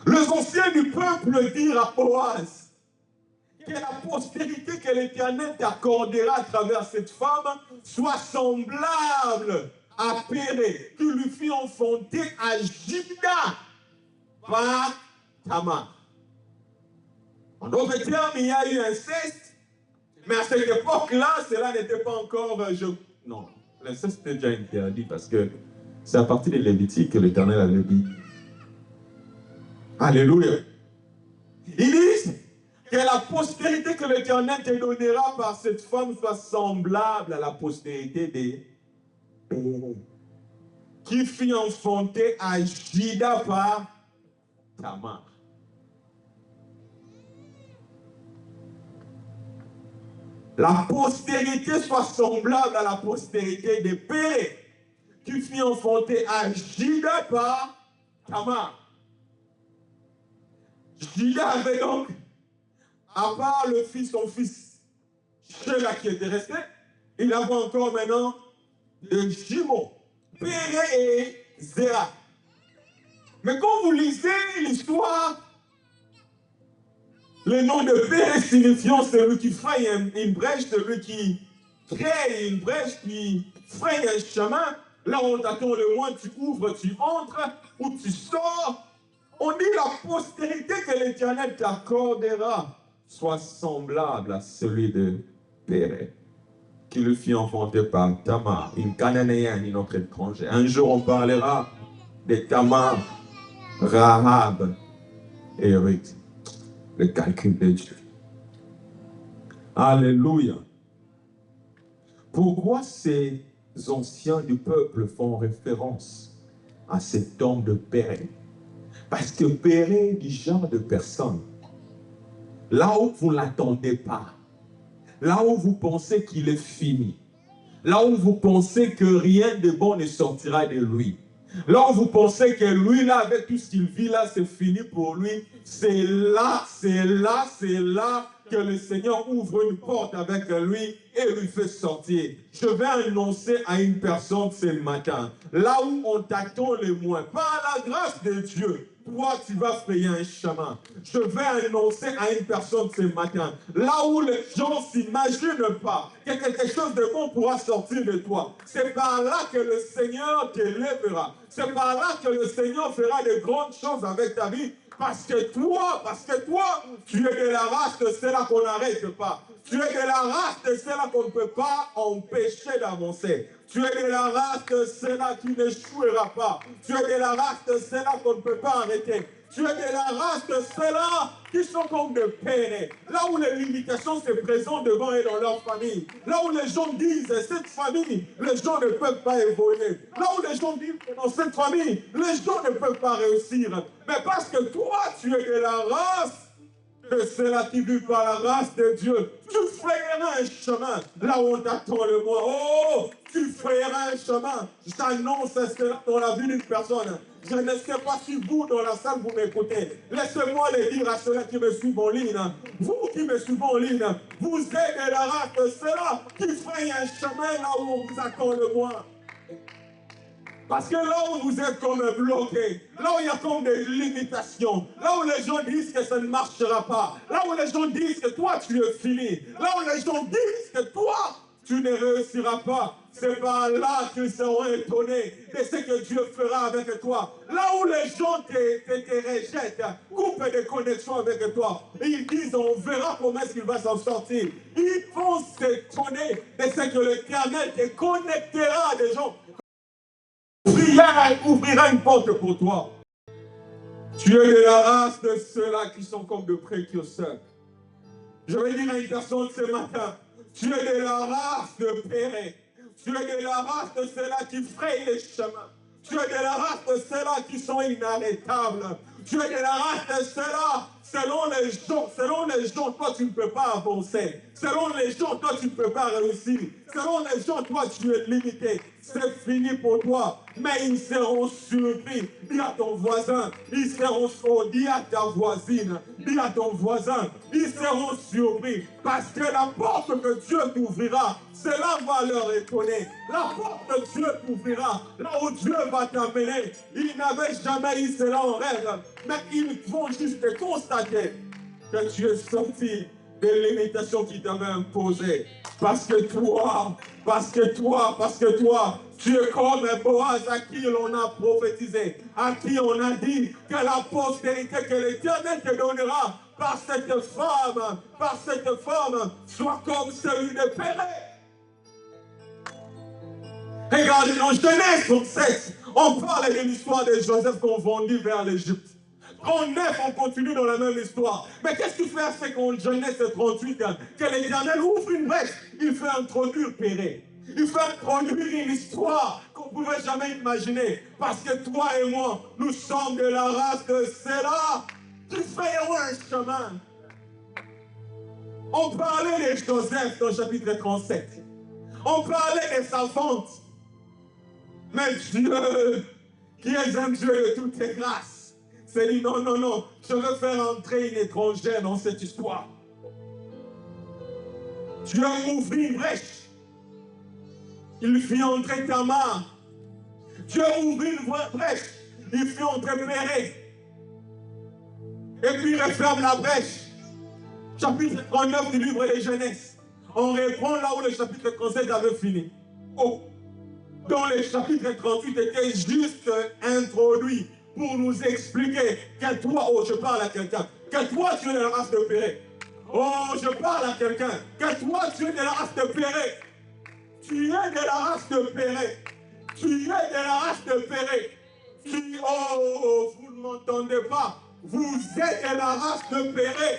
Les anciens du peuple dirent à Boaz que la postérité que l'Éternel t'accordera à travers cette femme soit semblable à Péré, qui lui fit enfanter à Juda par Tamar. En d'autres termes, il y a eu inceste, mais à cette époque-là, cela n'était pas encore... Non, l'inceste était déjà interdit parce que C'est à partir de Lévitique que l'Éternel avait dit. Alléluia. Il dit que la postérité que l'Éternel te donnera par cette femme soit semblable à la postérité des pères qui fut enfanté à Juda par Tamar. La postérité soit semblable à la postérité des pères qui fut enfanté à Juda par Tamar. Juda avait donc, à part son fils Sheila qui était resté, il avait encore maintenant deux jumeaux, Péré et Zéra. Mais quand vous lisez l'histoire, le nom de Péré signifiant celui qui fraye une brèche, celui qui crée une brèche, qui fraye un chemin. Là où on t'attend le moins, tu ouvres, tu entres, ou tu sors. On dit la postérité que l'Éternel t'accordera soit semblable à celui de Péré, qui le fit enfanter par Tamar, une Cananéenne, une autre étrangère. Un jour, on parlera de Tamar, Rahab et Ruth. Le calcul de Dieu. Alléluia. Pourquoi ces anciens du peuple font référence à cet homme de Péré? Parce que Péré est du genre de personne, là où vous ne l'attendez pas, là où vous pensez qu'il est fini, là où vous pensez que rien de bon ne sortira de lui, là où vous pensez que lui, là, avec tout ce qu'il vit là, c'est fini pour lui, c'est là que le Seigneur ouvre une porte avec lui et lui fait sortir. Je vais annoncer à une personne ce matin, là où on t'attend le moins, par la grâce de Dieu, toi, tu vas frayer un chemin. Je vais annoncer à une personne ce matin, là où les gens ne s'imaginent pas que quelque chose de bon pourra sortir de toi. C'est par là que le Seigneur t'élèvera. C'est par là que le Seigneur fera de grandes choses avec ta vie. Parce que toi, tu es de la race de ceux-là qu'on n'arrête pas. Tu es de la race de ceux-là qu'on ne peut pas empêcher d'avancer. Tu es de la race de ceux-là qui n'échouera pas. Tu es de la race de ceux-là qu'on ne peut pas arrêter. Tu es de la race de ceux-là qui sont comme de Péré. Là où les limitations se présentent devant eux dans leur famille. Là où les gens disent, cette famille, les gens ne peuvent pas évoluer. Là où les gens disent, dans cette famille, les gens ne peuvent pas réussir. Mais parce que toi, tu es de la race de ceux-là qui vivent par la grâce de Dieu. Tu frayeras un chemin là où on t'attend le moins. Oh, tu frayeras un chemin. J'annonce cela dans la vie d'une personne. Je ne sais pas si vous, dans la salle, vous m'écoutez. Laissez-moi le dire à ceux-là qui me suivent en ligne. Vous qui me suivez en ligne, vous êtes de la race de ceux-là qui frayent un chemin là où on vous attend le moins. Parce que là où vous êtes comme bloqué, là où il y a comme des limitations, là où les gens disent que ça ne marchera pas, là où les gens disent que toi tu es fini, là où les gens disent que toi tu ne réussiras pas, c'est par là qu'ils seront étonnés de ce que Dieu fera avec toi. Là où les gens te rejettent, coupent des connexions avec toi, et ils disent on verra comment est-ce qu'il va s'en sortir. Ils vont s'étonner de ce que l'Éternel te connectera à des gens. Prière ouvrira une porte pour toi. Tu es de la race de ceux-là qui sont comme de précurseurs. Je vais dire à une personne ce matin, tu es de la race de Péré. Tu es de la race de ceux-là qui frayent les chemins. Tu es de la race de ceux-là qui sont inarrêtables. Tu es de la race de ceux-là, selon les gens, toi tu ne peux pas avancer. Selon les gens, toi tu ne peux pas réussir. Selon les gens, toi tu es limité. C'est fini pour toi. Mais ils seront surpris. Dis à ton voisin, ils seront surpris. Dis à ta voisine, dis à ton voisin, ils seront surpris. Parce que la porte que Dieu t'ouvrira, cela va leur étonner. La porte que Dieu t'ouvrira, là où Dieu va t'amener, ils n'avaient jamais eu cela en rêve. Mais ils vont juste constater que tu es sorti des limitations qui t'avaient imposées. Parce que toi, tu es comme un Boaz à qui l'on a prophétisé, à qui on a dit que la postérité que l'Éternel te donnera par cette femme, soit comme celui de Péré. Regardez dans Genèse 37, On parle de l'histoire de Joseph qu'on vendit vers l'Égypte. En 9, on continue dans la même histoire. Mais qu'est-ce qu'il fait? C'est qu'en Genèse 38, que l'Éternel ouvre une brèche. Il fait introduire Pérée. Il fait introduire une histoire qu'on ne pouvait jamais imaginer. Parce que toi et moi, nous sommes de la race de Séla. Tu fais un chemin. On parlait de Joseph dans le chapitre 37. On parlait des savantes. Mais Dieu, qui est un Dieu de toutes les grâces, s'est dit non, non, non, je veux faire entrer une étrangère dans cette histoire. Dieu ouvre une brèche. Il fit entrer Tamar. Dieu ouvre une brèche. Il fit entrer Pérée. Et puis il referme la brèche. Chapitre 39 du livre de Genèse. On reprend là où le chapitre 37 avait fini. Oh. Dans le chapitre 38 était juste introduit pour nous expliquer que toi, oh, je parle à quelqu'un, que toi tu es de la race de Pérée. Oh, je parle à quelqu'un, que toi tu es de la race de Pérée. Tu es de la race de Pérée. Tu es de la race de Pérée. Oh, vous ne m'entendez pas. Vous êtes de la race de Pérée.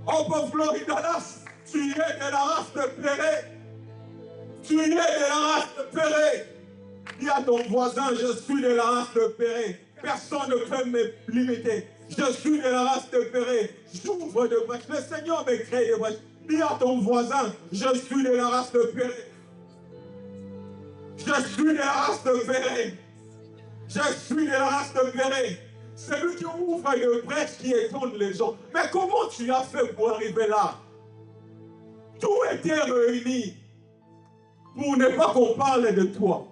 Oh, pour Floridanas, tu es de la race de Pérée. Tu es de la race de Pérée. Dis à ton voisin, je suis de la race de Pérée. Personne ne peut me limiter. Je suis de la race de Pérée. J'ouvre de brèches. Le Seigneur me crée des brèches. Dis à ton voisin, je suis de la race de Pérée. Je suis de la race de Pérée. Je suis de la race de Pérée. C'est lui qui ouvre une brèche qui étonne les gens. Mais comment tu as fait pour arriver là? Tout était réuni pour ne pas qu'on parle de toi.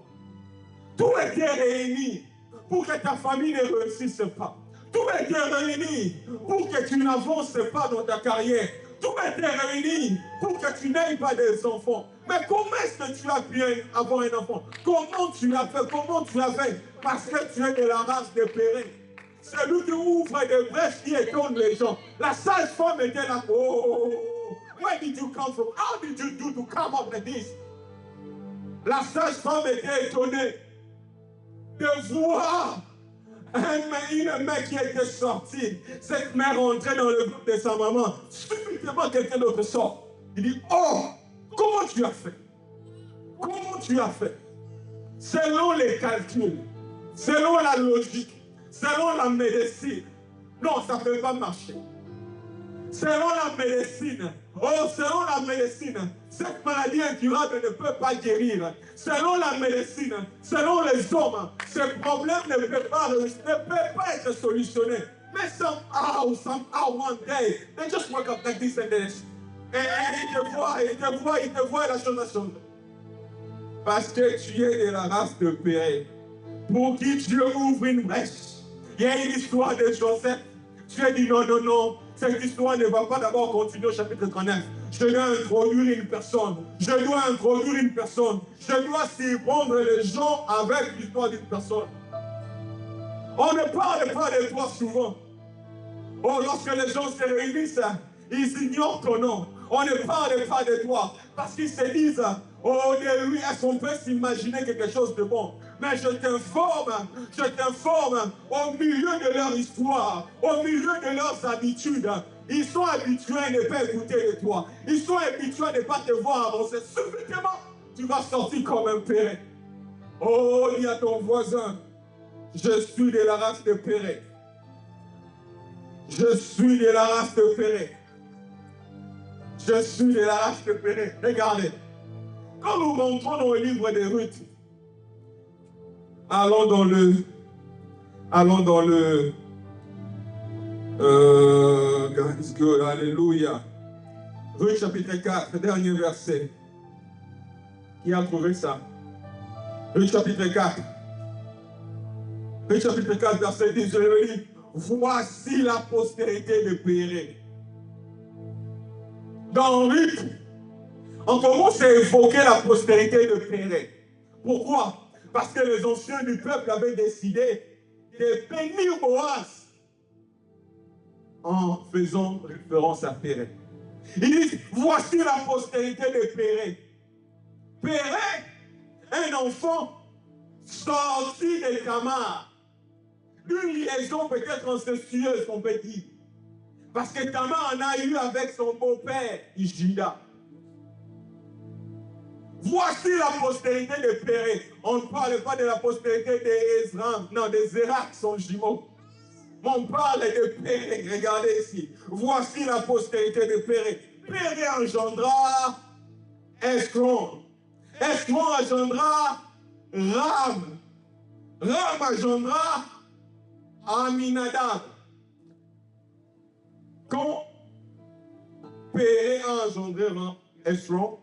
Tout était réuni pour que ta famille ne réussisse pas. Tout était réuni pour que tu n'avances pas dans ta carrière. Tout était réuni pour que tu n'aies pas des enfants. Mais comment est-ce que tu as pu avoir un enfant? Comment tu as fait? Comment tu as fait? Parce que tu es de la race de Pérée. C'est lui qui ouvre des brèches qui étonnent les gens. La sage-femme était là. Oh, where did you come from? How did you do to come up like this? La sage-femme était étonnée de voir une mère qui était sortie. Cette mère rentrait dans le groupe de sa maman. Subitement, quelqu'un d'autre sort. Il dit, oh, comment tu as fait? Comment tu as fait? Selon les calculs, selon la logique, selon la médecine. Non, ça ne peut pas marcher. Selon la médecine, selon la médecine, cette maladie incurable ne peut pas guérir. Selon la médecine, selon les hommes, ce problème ne peut pas être solutionné. Mais somehow, one day, they just wake up like this and this. Et il te voit la chose à changer. Parce que tu es de la race de Pérée, pour qui Dieu ouvre une brèche. Il y a une histoire de Joseph. Dieu dit non, non, non. Cette histoire ne va pas d'abord continuer au chapitre 39. Je dois introduire une personne. Je dois introduire une personne. Je dois surprendre les gens avec l'histoire d'une personne. On ne parle pas de toi souvent. Oh, lorsque les gens se réunissent, ils ignorent ton nom. On ne parle pas de toi parce qu'ils se disent, oh, de lui, est-ce qu'on peut s'imaginer quelque chose de bon? Mais je t'informe au milieu de leur histoire, au milieu de leurs habitudes. Ils sont habitués à ne pas écouter de toi. Ils sont habitués à ne pas te voir avancer. Subitement, tu vas sortir comme un Pérée. Oh, dis à ton voisin, je suis de la race de Pérée. Je suis de la race de Pérée. Je suis de la race de Pérée. Regardez. Quand nous rentrons dans le livre de Ruth, allons dans le God is good, alléluia. Ruth chapitre 4, dernier verset. Qui a trouvé ça? Ruth chapitre 4. Ruth chapitre 4, verset 10, je le lis. Voici la postérité de Pérée. Dans Ruth, on commence à évoquer la postérité de Pérée. Pourquoi? Parce que les anciens du peuple avaient décidé de bénir Boaz en faisant référence à Pérée. Ils disent, voici la postérité de Pérée. Pérée, un enfant sorti de Tamar, d'une liaison peut-être incestueuse, on peut dire. Parce que Tamar en a eu avec son beau-père, Juda. Voici la postérité de Pérez. On ne parle pas de la postérité d'Ezram, non, de Zérak, son jumeau. On parle de Pérez, regardez ici. Voici la postérité de Pérez. Pérez engendra Escron. Escron engendra Ram. Ram engendra Aminadab. Quand Pérez a engendré Escron,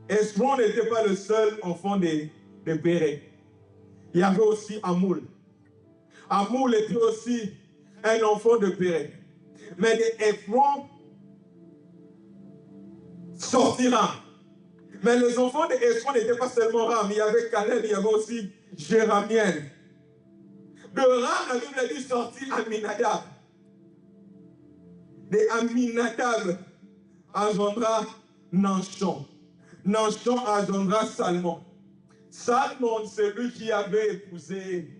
Escron n'était pas le seul enfant de Pérez. Il y avait aussi Amoul. Amoul était aussi un enfant de Pérez. Mais Escron sortira. Mais les enfants d'Escron n'étaient pas seulement Ram. Il y avait Caleb, il y avait aussi Jéramiel. De Ram, la Bible dit sortir Aminadab. De Aminadab engendra Nanchon. Nanchon engendra Salmon. Salmon, c'est lui qui avait épousé,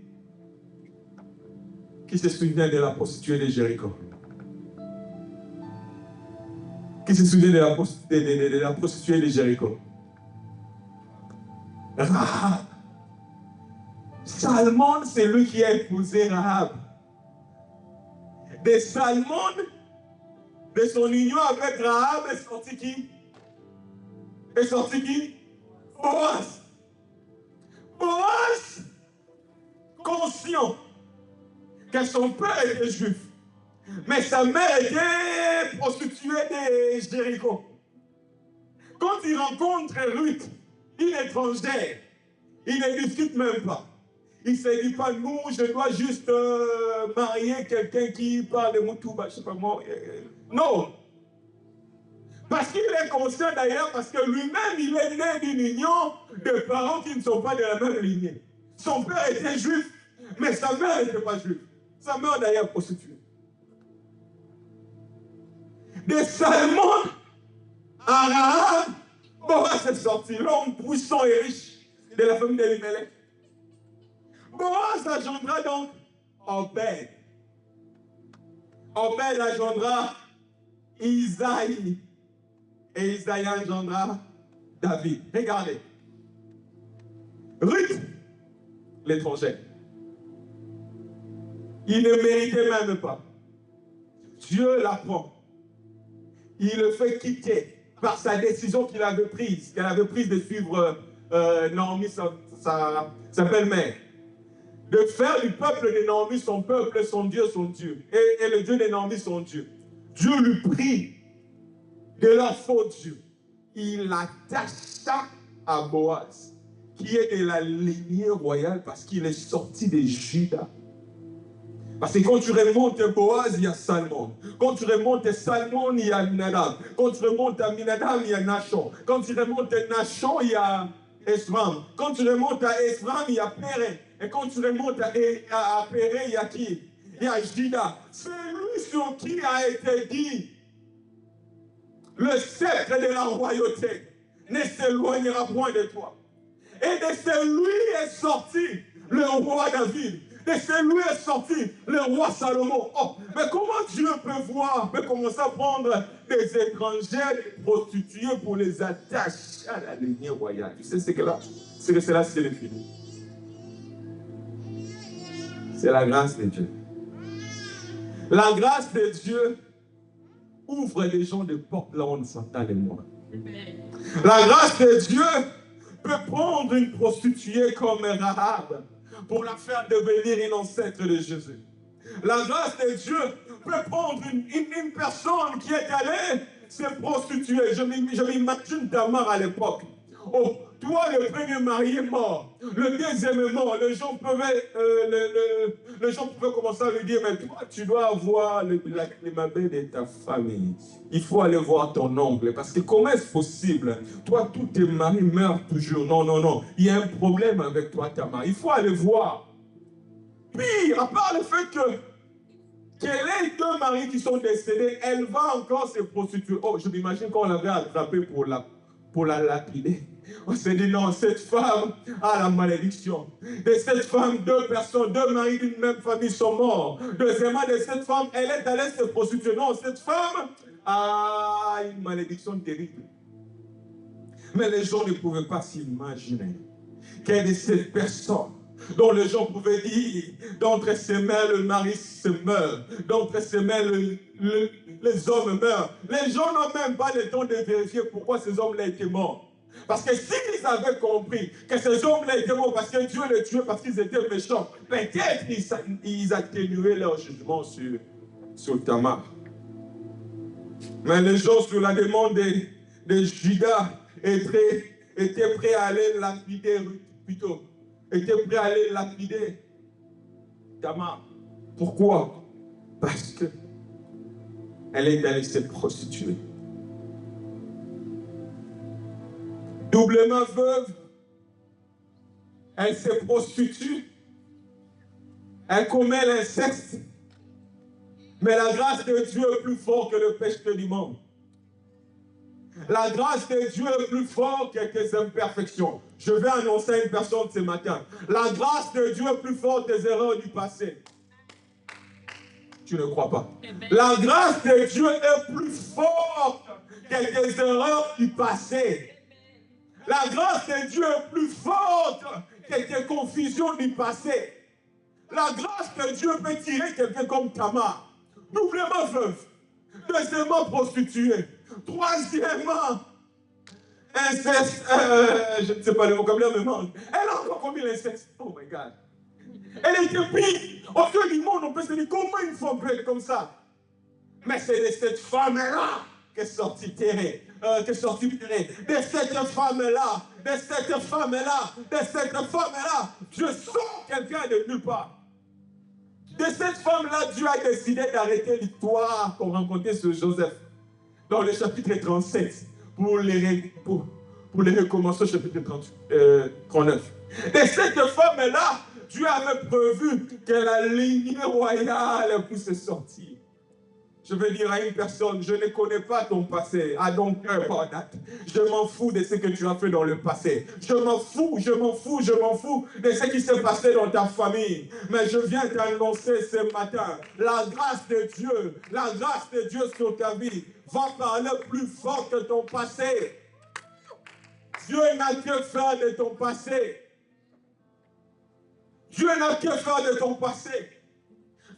qui se souvient de la prostituée de Jéricho. Qui se souvient de la prostituée de Jéricho. Rahab. Salmon, c'est lui qui a épousé Rahab. De Salmon, de son union avec Rahab, est sorti qui? Est sorti qui? Boaz. Boaz, conscient que son père était juif, mais sa mère était prostituée de Jéricho. Quand il rencontre Ruth, une étrangère, il ne discute même pas. Il ne se dit pas, nous, je dois juste marier quelqu'un qui parle de Moutouba, je ne sais pas moi. Non. Parce qu'il est conscient d'ailleurs, parce que lui-même, il est né d'une union de parents qui ne sont pas de la même lignée. Son père était juif, mais sa mère n'était pas juive. Sa mère d'ailleurs prostituée. De Salmon à Rahab, Boaz est sorti, l'homme puissant et riche de la famille d'Elimelech. Boaz engendra donc Obed. Obed engendra Isaïe. Et Isaïe engendra David. Regardez. Ruth, l'étranger. Il ne méritait même pas. Dieu l'apprend. Il le fait quitter par sa décision qu'il avait prise de suivre Naomi, sa belle-mère. De faire du peuple de Naomi son peuple, son Dieu, son Dieu. Et le Dieu de Naomi, son Dieu. Dieu lui prie de leur faux Dieu. Il l'attacha à Boaz, qui est de la lignée royale parce qu'il est sorti de Juda. Parce que quand tu remontes Boaz, il y a Salmon. Quand tu remontes Salmon, il y a Aminadab. Quand tu remontes Aminadab, il y a Nachon. Quand tu remontes Nachon, il y a Esram. Quand tu remontes à Esram, il y a Pérez. Et quand tu remontes à Pérez, il y a qui? Il y a Juda. C'est lui sur qui a été dit le sceptre de la royauté ne s'éloignera point de toi. Et de celui est sorti le roi David. De celui est sorti le roi Salomon. Oh, mais comment Dieu peut commencer à prendre des étrangers, des prostituées pour les attacher à la lignée royale? Tu sais ce que c'est là, c'est le fini. C'est la grâce de Dieu. La grâce de Dieu ouvre les gens des portes là où on s'entend les mots. La grâce de Dieu peut prendre une prostituée comme Rahab pour la faire devenir une ancêtre de Jésus. La grâce de Dieu peut prendre une personne qui est allée se prostituer. Je m'imagine Tamar à l'époque. Oh, toi, le premier mari est mort. Le deuxième est mort. Les gens pouvaient commencer à lui dire, mais toi, tu dois avoir les mabés de ta famille. Il faut aller voir ton oncle. Parce que comment est-ce possible? Toi, tous tes maris meurent toujours. Non, non, non. Il y a un problème avec toi, Tamar. Il faut aller voir. Pire, à part le fait qu'elle ait deux maris qui sont décédés, elle va encore se prostituer. Oh, je m'imagine qu'on l'avait attrapée pour la lapider. On s'est dit non, cette femme a la malédiction. De cette femme, 2 personnes, 2 maris d'une même famille sont morts. Deuxièmement, de cette femme, elle est allée se prostituer. Non, cette femme a une malédiction terrible. Mais les gens ne pouvaient pas s'imaginer qu'elle est cette personne dont les gens pouvaient dire, d'entre ses mains, le mari se meurt, d'entre ses mains, les hommes meurent. Les gens n'ont même pas le temps de vérifier pourquoi ces hommes-là étaient morts. Parce que s'ils avaient compris que ces hommes-là étaient morts parce que Dieu les tuait, parce qu'ils étaient méchants, peut-être ils atténuaient leur jugement sur Tamar. Mais les gens, sur la demande de Judas, étaient prêts à aller lapider Ruth, plutôt. Étaient prêts à aller lapider Tamar. Pourquoi? Parce que elle est allée se prostituer. Doublement veuve, elle se prostitue, elle commet l'inceste, mais la grâce de Dieu est plus forte que le péché du monde. La grâce de Dieu est plus forte que tes imperfections. Je vais annoncer à une personne ce matin. La grâce de Dieu est plus forte que tes erreurs du passé. Tu ne crois pas? La grâce de Dieu est plus forte que tes erreurs du passé. La grâce de Dieu est plus forte que tes confusions du passé. La grâce de Dieu peut tirer quelqu'un comme Tamar, doublement veuve, deuxièmement prostituée, troisièmement inceste, je ne sais pas le vocabulaire me manque. Elle a encore commis l'inceste. Oh my God. Elle était pire. Au cœur du monde, on peut se dire comment une femme peut être comme ça. Mais c'est de cette femme-là qu'est sorti Thérèse. De cette femme-là, je sens quelqu'un de nulle part. De cette femme-là, Dieu a décidé d'arrêter l'histoire qu'on rencontrait sur Joseph dans le chapitre 37 pour les recommencer au chapitre 39. De cette femme-là, Dieu avait prévu que la lignée royale puisse sortir. Je veux dire à une personne, je ne connais pas ton passé. I don't care about that. Je m'en fous de ce que tu as fait dans le passé. Je m'en fous de ce qui s'est passé dans ta famille. Mais je viens t'annoncer ce matin, la grâce de Dieu sur ta vie va parler plus fort que ton passé. Dieu n'a que faire de ton passé. Dieu n'a que faire de ton passé.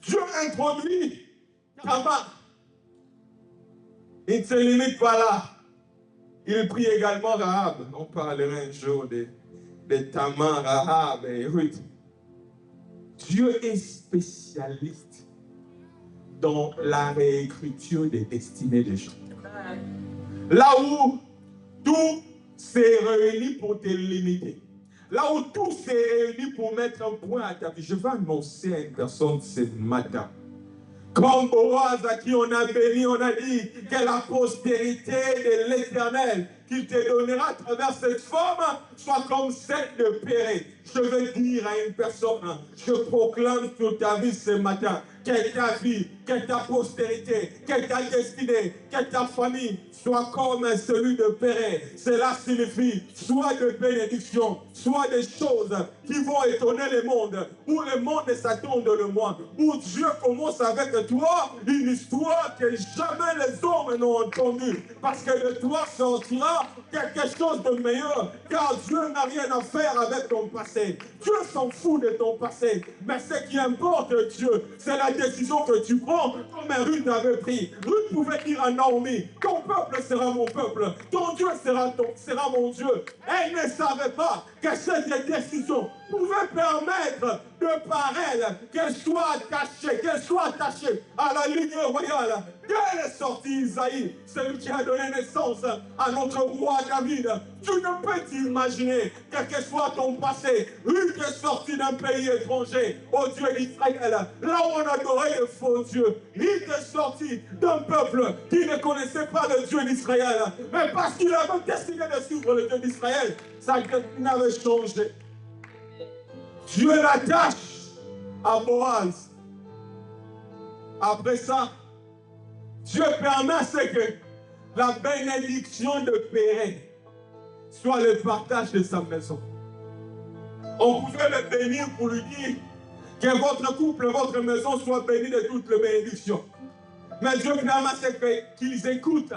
Dieu introduit Tamar. Il ne se limite pas là. Il prie également Rahab. On parlera un jour de Tamar, Rahab et Ruth. Dieu est spécialiste dans la réécriture des destinées des gens. Là où tout s'est réuni pour te limiter. Là où tout s'est réuni pour mettre un point à ta vie. Je vais annoncer à une personne ce matin. Comme Boaz à qui on a béni, on a dit que la postérité de l'Éternel qu'il te donnera à travers cette femme soit comme celle de Pérez. Je veux dire à une personne, je proclame sur ta vie ce matin, que ta vie, que ta postérité, que ta destinée, que ta famille soit comme celui de Pérez. Cela signifie soit de bénédiction, soit des choses qui vont étonner le monde, où le monde s'attend de le moins, où Dieu commence avec toi une histoire que jamais les hommes n'ont entendue. Parce que de toi sortira quelque chose de meilleur, car Dieu n'a rien à faire avec ton passé. Dieu s'en fout de ton passé, mais ce qui importe Dieu, c'est la décision que tu prends, comme Ruth avait pris. Ruth pouvait dire à Naomi, ton peuple sera mon peuple, ton Dieu sera mon Dieu. Elle ne savait pas que cette décision pouvait permettre de par elle qu'elle soit attachée à la lignée royale. D'elle est sorti Isaïe, celui qui a donné naissance à notre roi David. Tu ne peux t'imaginer quel que soit ton passé. Ruth est sorti d'un pays étranger, au Dieu d'Israël, là où on adorait le faux Dieu. Il est sorti d'un peuple qui ne connaissait pas le Dieu d'Israël. Mais parce qu'il avait décidé de suivre le Dieu d'Israël, sa destinée avait changé. Dieu l'attache à Boaz. Après ça, Dieu permet à ce que la bénédiction de Pérez soit le partage de sa maison. On pouvait le bénir pour lui dire que votre couple, votre maison soit bénie de toutes les bénédictions. Mais Dieu finalement c'est qu'ils écoutent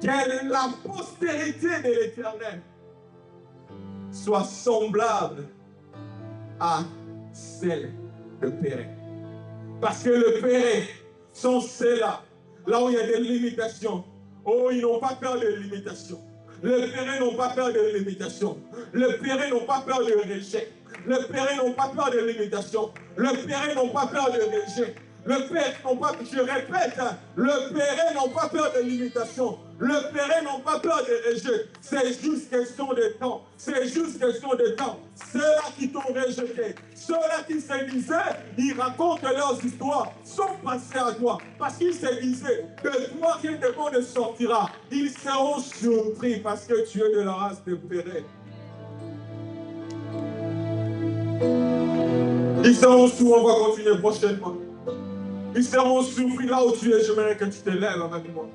que la postérité de l'Éternel soit semblable à celle de Péré. Parce que le Péré sont ceux-là, là où il y a des limitations. Oh, ils n'ont pas peur des limitations. Les Pérés n'ont pas peur des limitations. Les Pérés n'ont pas peur de rejet. Les Pérés n'ont pas peur des limitations. Les Pérés n'ont pas peur de rejet. Le Père n'ont pas, je répète, le Péré n'ont pas peur de limitations. Le Péré n'ont pas peur de rejet. C'est juste question de temps. C'est juste question de temps. Ceux-là qui t'ont rejeté, ceux-là qui se disaient, ils racontent leurs histoires, sont passés à toi. Parce qu'ils se disaient, de toi rien de bon ne sortira. Ils seront surpris parce que tu es de la race de Péré. Ils seront souvent, on va continuer prochainement. Ils seront surpris là où tu es, j'aimerais que tu te lèves avec moi.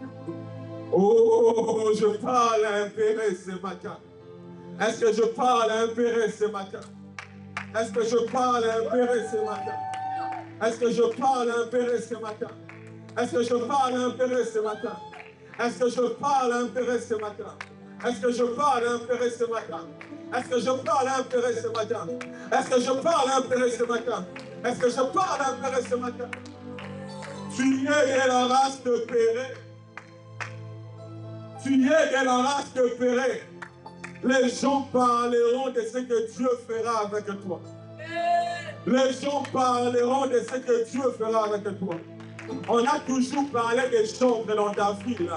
Oh, je parle à un Péré ce matin. Est-ce que je parle à un Péré ce matin? Est-ce que je parle à un Péré ce matin? Est-ce que je parle à un Péré ce matin? Est-ce que je parle à un Péré ce matin? Est-ce que je parle à un Péré ce matin? Est-ce que je parle à un Péré ce matin? Est-ce que je parle à un Péré ce matin? Est-ce que je parle à un Péré ce matin? Est-ce que je parle à un Péré ce matin? Tu es de la race de Péré. Tu es de la race de Péré. Les gens parleront de ce que Dieu fera avec toi. Les gens parleront de ce que Dieu fera avec toi. On a toujours parlé des gens dans ta ville,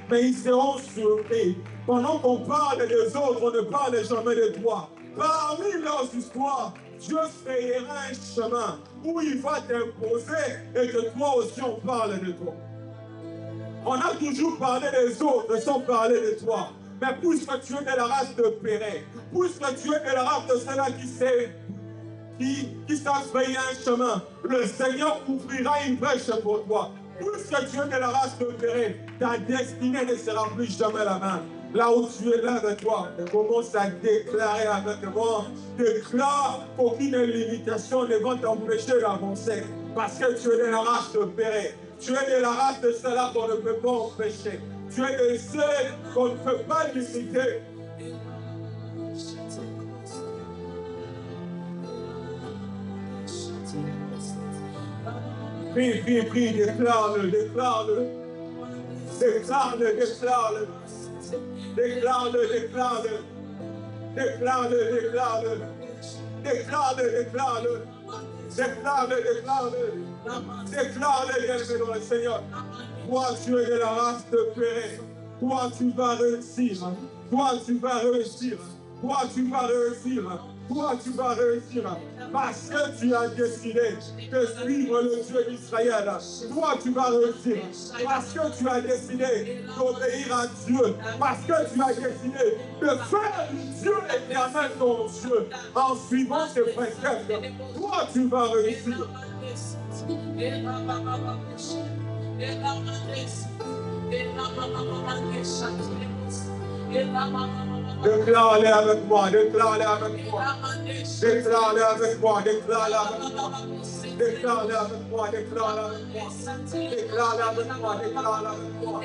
mais ils seront surpris. Pendant qu'on parle des autres, on ne parle jamais de toi. Parmi leurs histoires, Dieu frayera un chemin où il va t'imposer et que toi aussi on parle de toi. On a toujours parlé des autres sans parler de toi. Mais puisque tu es de la race de Péré, puisque tu es de la race de ceux-là qui savent frayer un chemin, le Seigneur ouvrira une brèche pour toi. Puisque tu es de la race de Péré, ta destinée ne sera plus jamais la même. Là où tu es là avec toi, commence à déclarer avec moi. Déclare qu'aucune limitation ne va t'empêcher d'avancer. Parce que tu es de la race de Péré. Tu es de la race de ceux-là qu'on ne peut pas empêcher. Tu es de ceux qu'on ne peut pas limiter. Prie, prie, prie, déclare-le, déclare-le. Déclare-le, déclare-le. Déclare-le, déclare-le. Déclare-le, déclare-le. Déclare-le, déclare-le. Déclare-le, déclare-le. Déclare-le, bien-aimé dans le Seigneur. Toi, tu es de la race de Péré. Toi, tu vas réussir. Toi, tu vas réussir. Toi, tu vas réussir. Toi, tu vas réussir. Parce que tu as décidé de suivre le Dieu d'Israël. Toi, tu vas réussir. Parce que tu as décidé d'obéir à Dieu. Parce que tu as décidé de faire du Dieu éternel ton Dieu en suivant ses préceptes. Toi, tu vas réussir. Déclare-les avec moi, déclare-les avec moi. Déclare-les avec moi, déclare-les avec moi. Déclare-les avec moi, déclare-les avec moi. Déclare-les avec moi, déclare-les avec moi.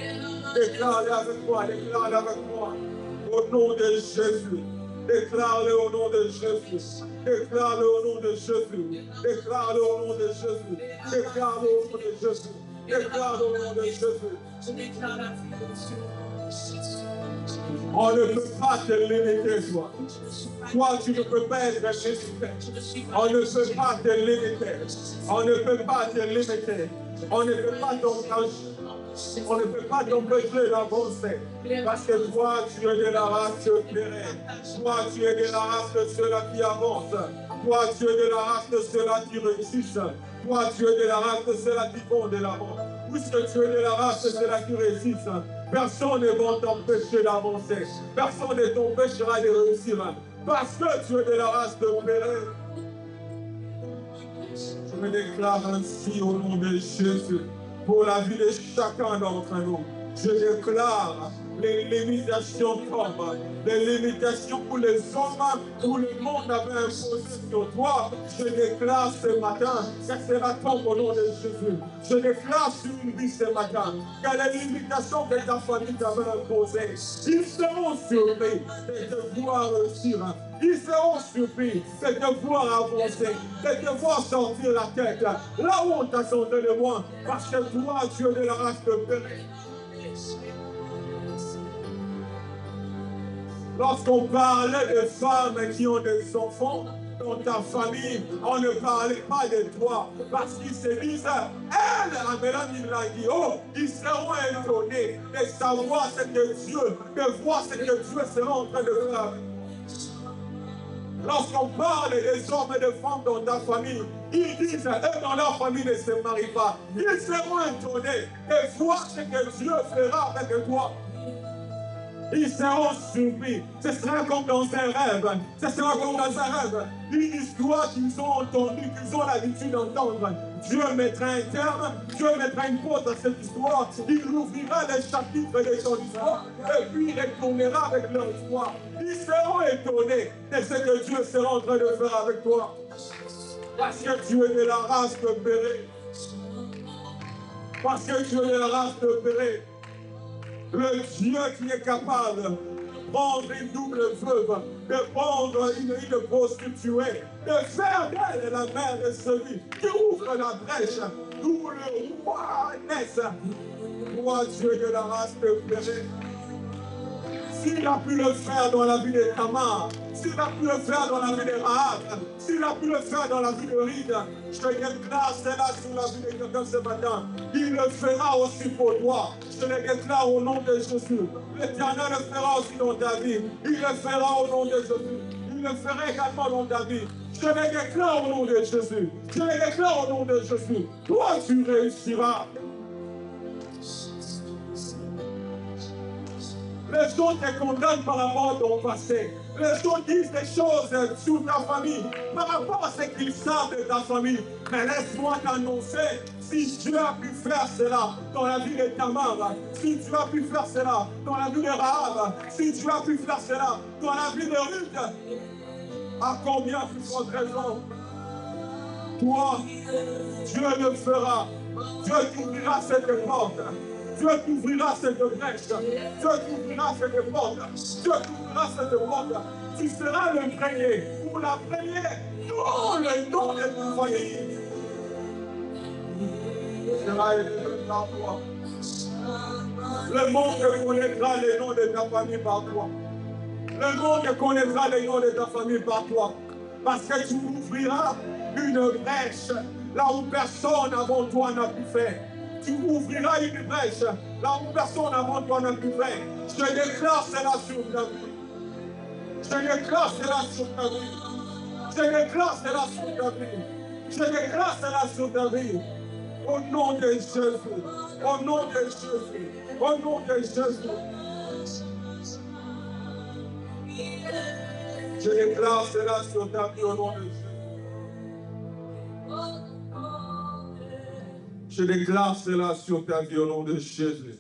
Déclare-les avec moi, déclare-les avec moi. Au nom de Jésus. Déclare-le au nom de Jésus. Déclare-le au nom de Jésus. Déclare-le au nom de Jésus. Déclare-le au nom de Jésus. Déclare-le au nom de Jésus. On ne peut pas te limiter, toi. Toi, tu ne peux pas être limité. On ne peut pas te limiter. On ne peut pas te limiter. On ne peut pas t'empêcher. On ne peut pas t'empêcher d'avancer. Parce que toi, tu es de la race de Péré. Toi, tu es de la race de ceux-là qui avancent. Toi, tu es de la race de ceux-là qui réussissent. Toi, tu es de la race de ceux-là qui vont de l'avant. Puisque tu es de la race de ceux-là qui réussissent, personne ne va t'empêcher d'avancer. Personne ne t'empêchera de réussir. Parce que tu es de la race de Péré. Je me déclare ainsi au nom de Jésus. Pour la vie de chacun d'entre nous. Je déclare les limitations tombent. Les limitations pour les hommes, pour le monde avait imposé sur toi. Je déclare ce matin que cela tombe au nom de Jésus. Je déclare sur une vie ce matin que les limitations que ta famille t'avait imposées, ils seront surpris de te voir réussir. Ils seront surpris de te voir avancer, de te voir sortir la tête. Là où on t'attendait de loin, parce que toi, tu es de la race de Péret. Lorsqu'on parlait de femmes qui ont des enfants dans ta famille, on ne parlait pas de toi. Parce qu'ils se disent, elle, la Mélanie l'a dit, oh, ils seront étonnés de savoir ce que Dieu, de voir ce que Dieu sera en train de faire. Lorsqu'on parle des hommes et des femmes dans ta famille, ils disent, eux dans leur famille ne se marient pas. Ils seront étonnés de voir ce que Dieu fera avec toi. Ils seront surpris. Ce sera comme dans un rêve. Ce sera comme dans un rêve. Une histoire qu'ils ont entendue, qu'ils ont l'habitude d'entendre. Dieu mettra un terme, Dieu mettra une pause à cette histoire. Il ouvrira les chapitres de son histoire et puis il retournera avec leur histoire. Ils seront étonnés de ce que Dieu sera en train de faire avec toi. Parce que tu es de la race de Péret. Parce que tu es de la race de Péret. Le Dieu qui est capable de prendre une double veuve, de prendre une prostituée, de faire d'elle la mère de celui qui ouvre la brèche, d'où le roi naisse. Toi, Dieu de la race de Péret. S'il a pu le faire dans la vie de Tamar, s'il a pu le faire dans la vie de Rahab, s'il a pu le faire dans la vie de Ride, je te déclare cela sur la vie de quelqu'un ce matin. Il le fera aussi pour toi. Je le déclare au nom de Jésus. L'Éternel le fera aussi dans ta vie. Il le fera au nom de Jésus. Il le fera également dans ta vie. Je le déclare au nom de Jésus. Je le déclare au nom de Jésus. Toi, tu réussiras. Les gens te condamnent par rapport à ton passé. Les gens disent des choses sur ta famille par rapport à ce qu'ils savent de ta famille. Mais laisse-moi t'annoncer, si Dieu a pu faire cela dans la vie de Tamar, si Dieu a pu faire cela dans la vie de Rahab, si Dieu a pu faire cela dans la vie de Ruth, à combien plus forte raison? Toi, Dieu le fera. Dieu t'ouvrira cette porte. Dieu t'ouvrira cette brèche. Dieu t'ouvrira cette porte. Dieu t'ouvrira cette porte. Tu seras le premier ou la première dans le nom de ton foyer. Tu seras élevé par toi. Le monde connaîtra les noms de ta famille par toi. Le monde connaîtra les noms de ta famille par toi. Parce que tu ouvriras une brèche là où personne avant toi n'a pu faire. Tu ouvriras une brèche là où personne avant toi n'a pu faire. Je déclare cela sur ta vie. Je déclare cela sur ta vie. Je déclare cela sur ta vie. Je déclare cela sur ta vie. Au nom de Jésus. Au nom de Jésus. Au nom de Jésus. Je déclare cela sur ta vie au nom de Jésus. Je déclare cela sur ta vie au nom de Jésus.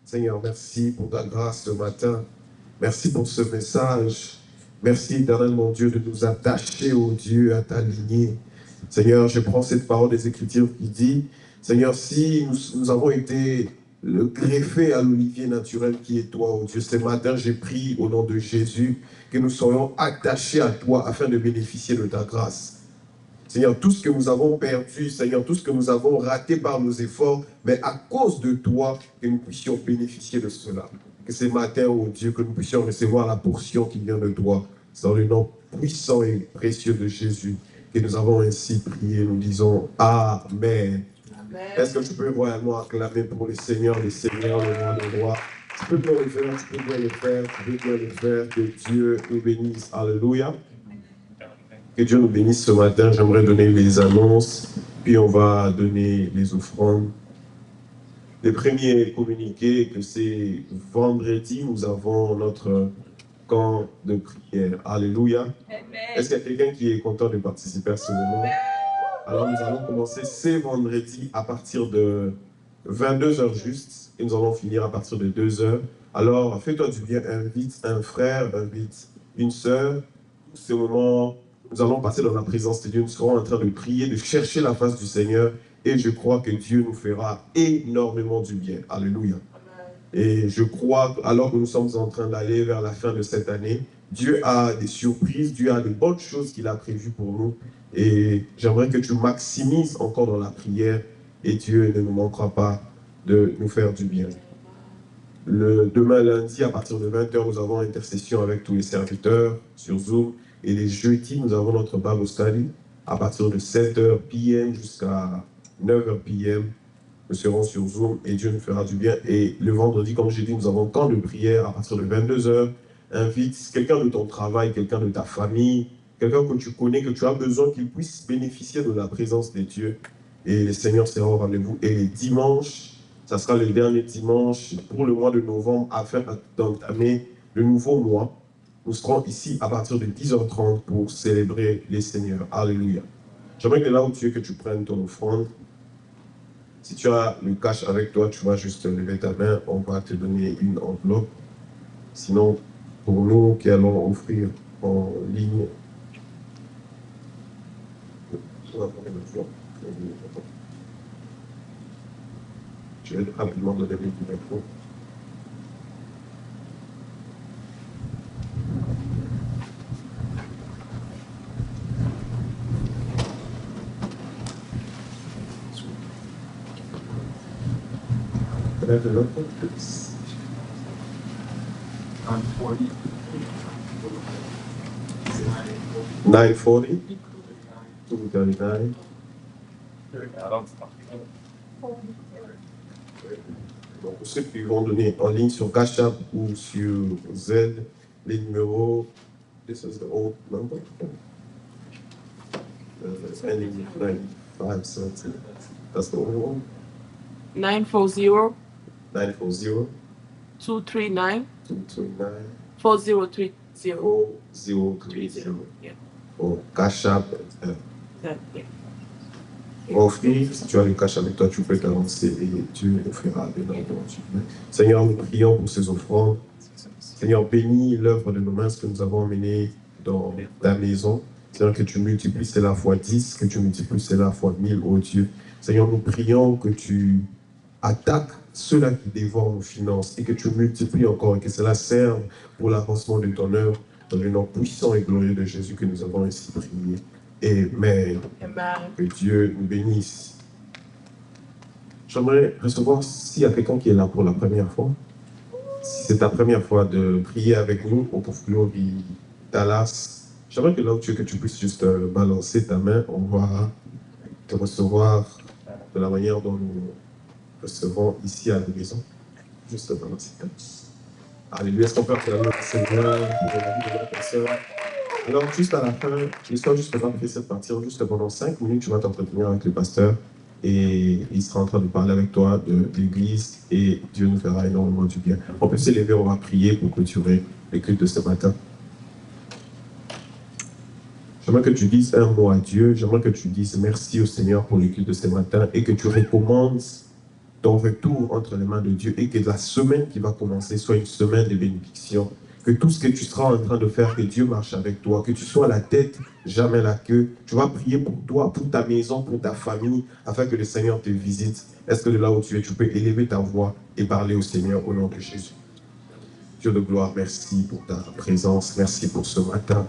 Seigneur, merci pour ta grâce ce matin. Merci pour ce message. Merci, éternel mon Dieu, de nous attacher, au Dieu, à ta lignée. Seigneur, je prends cette parole des Écritures qui dit, Seigneur, si nous avons été le greffé à l'olivier naturel qui est toi, oh Dieu, ce matin, j'ai prié au nom de Jésus que nous soyons attachés à toi afin de bénéficier de ta grâce. Seigneur, tout ce que nous avons perdu, Seigneur, tout ce que nous avons raté par nos efforts, mais à cause de toi, que nous puissions bénéficier de cela. Que ce matin, oh Dieu, que nous puissions recevoir la portion qui vient de toi. C'est dans le nom puissant et précieux de Jésus que nous avons ainsi prié. Nous disons Amen. Amen. Est-ce que je peux royalement acclamer pour le Seigneur, le roi des rois? Tu peux bien le faire, tu peux bien le faire, tu peux bien le faire. Que Dieu nous bénisse. Alléluia. Que Dieu nous bénisse ce matin. J'aimerais donner les annonces, puis on va donner les offrandes. Les premiers communiqués que c'est vendredi, nous avons notre camp de prière. Alléluia. Est-ce qu'il y a quelqu'un qui est content de participer à ce moment? Alors nous allons commencer ce vendredi à partir de 22 heures juste, et nous allons finir à partir de 2 heures. Alors, fais-toi du bien, invite un frère, invite une sœur. Ce moment, nous allons passer dans la présence de Dieu, nous serons en train de prier, de chercher la face du Seigneur, et je crois que Dieu nous fera énormément du bien. Alléluia. Et je crois, alors que nous sommes en train d'aller vers la fin de cette année, Dieu a des surprises, Dieu a de bonnes choses qu'il a prévues pour nous. Et j'aimerais que tu maximises encore dans la prière, et Dieu ne nous manquera pas de nous faire du bien. Demain lundi, à partir de 20h, nous avons intercession avec tous les serviteurs sur Zoom. Et les jeudis, nous avons notre Bible study à partir de 7h p.m. jusqu'à 9h p.m. Nous serons sur Zoom et Dieu nous fera du bien. Et le vendredi, comme j'ai dit, nous avons un temps de prière à partir de 22h. Invite quelqu'un de ton travail, quelqu'un de ta famille, quelqu'un que tu connais, que tu as besoin qu'il puisse bénéficier de la présence de Dieu. Et le Seigneur sera au rendez-vous. Et les dimanches, ça sera le dernier dimanche pour le mois de novembre afin d'entamer le nouveau mois. Nous serons ici à partir de 10h30 pour célébrer les Seigneurs. Alléluia. J'aimerais que là où tu es, que tu prennes ton offrande. Si tu as le cash avec toi, tu vas juste lever ta main, on va te donner une enveloppe. Sinon, pour nous qui allons offrir en ligne, je vais rapidement donner le numéro. Peut-être l'autre. 940. 239. Donc, pour ceux qui vont donner en ligne sur Cash App ou sur Z, les numéros, this is the old number. Ending with 9517. That's the old one. 940 940 239 239 4030. 4030. Yeah. Pour Cash App. That, yeah. Offrir, si tu as le cash avec toi, tu peux t'avancer et Dieu nous fera énormément du bien. Seigneur, nous prions pour ces offrandes. Seigneur, bénis l'œuvre de nos mains, ce que nous avons emmené dans ta maison. Seigneur, que tu multiplies cela fois 10, que tu multiplies cela fois 1000, oh Dieu. Seigneur, nous prions que tu attaques ceux-là qui dévorent nos finances et que tu multiplies encore et que cela serve pour l'avancement de ton œuvre dans le nom puissant et glorieux de Jésus que nous avons ainsi prié. Amen. Que Dieu nous bénisse. J'aimerais recevoir s'il y a quelqu'un qui est là pour la première fois. Si c'est ta première fois de prier avec nous au Pauvre Glory Dallas, j'aimerais que là où tu es, que tu puisses juste balancer ta main. On va te recevoir de la manière dont nous recevons ici à la maison. Juste balancer ta main. Alléluia. Est-ce qu'on peut acclamer le Seigneur pour la vie de la personne? Alors, juste à la fin, l'histoire juste va faire cette partie, juste pendant 5 minutes, tu vas t'entretenir avec le pasteur et il sera en train de parler avec toi de l'église et Dieu nous fera énormément du bien. On peut s'élever, on va prier pour clôturer les cultes de ce matin. J'aimerais que tu dises un mot à Dieu, j'aimerais que tu dises merci au Seigneur pour les cultes de ce matin et que tu recommandes ton retour entre les mains de Dieu et que la semaine qui va commencer soit une semaine de bénédiction. Que tout ce que tu seras en train de faire, que Dieu marche avec toi, que tu sois la tête, jamais la queue. Tu vas prier pour toi, pour ta maison, pour ta famille, afin que le Seigneur te visite. Est-ce que de là où tu es, tu peux élever ta voix et parler au Seigneur au nom de Jésus? Dieu de gloire, merci pour ta présence, merci pour ce matin.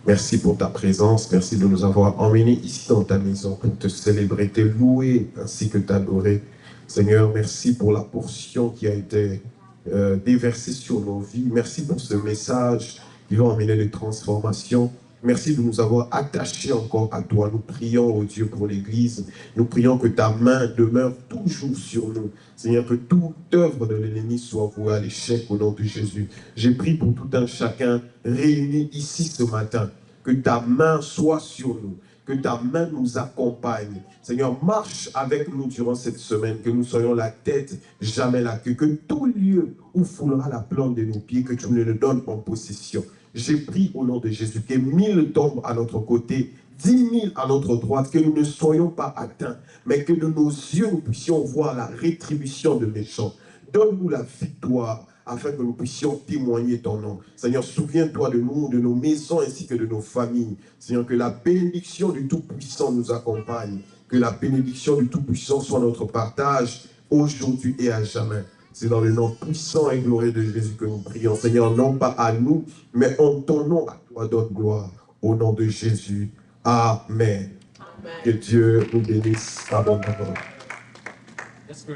Merci pour ta présence, merci de nous avoir emmenés ici dans ta maison pour te célébrer, te louer ainsi que t'adorer. Seigneur, merci pour la portion qui a été déversé sur nos vies. Merci pour ce message qui va emmener les transformations. Merci de nous avoir attachés encore à toi. Nous prions, oh Dieu, pour l'Église. Nous prions que ta main demeure toujours sur nous. Seigneur, que toute œuvre de l'ennemi soit vouée à l'échec au nom de Jésus. J'ai prié pour tout un chacun réuni ici ce matin. Que ta main soit sur nous. Que ta main nous accompagne. Seigneur, marche avec nous durant cette semaine, que nous soyons la tête, jamais la queue, que tout lieu où foulera la plante de nos pieds, que tu nous le donnes en possession. J'ai pris au nom de Jésus que 1000 tombent à notre côté, 10 000 à notre droite, que nous ne soyons pas atteints, mais que de nos yeux, nous puissions voir la rétribution de méchants. Donne-nous la victoire, afin que nous puissions témoigner ton nom. Seigneur, souviens-toi de nous, de nos maisons ainsi que de nos familles. Seigneur, que la bénédiction du Tout-Puissant nous accompagne. Que la bénédiction du Tout-Puissant soit notre partage aujourd'hui et à jamais. C'est dans le nom puissant et glorieux de Jésus que nous prions. Seigneur, non pas à nous, mais en ton nom, à toi donne gloire. Au nom de Jésus. Amen. Amen. Que Dieu nous bénisse abondamment. Est-ce que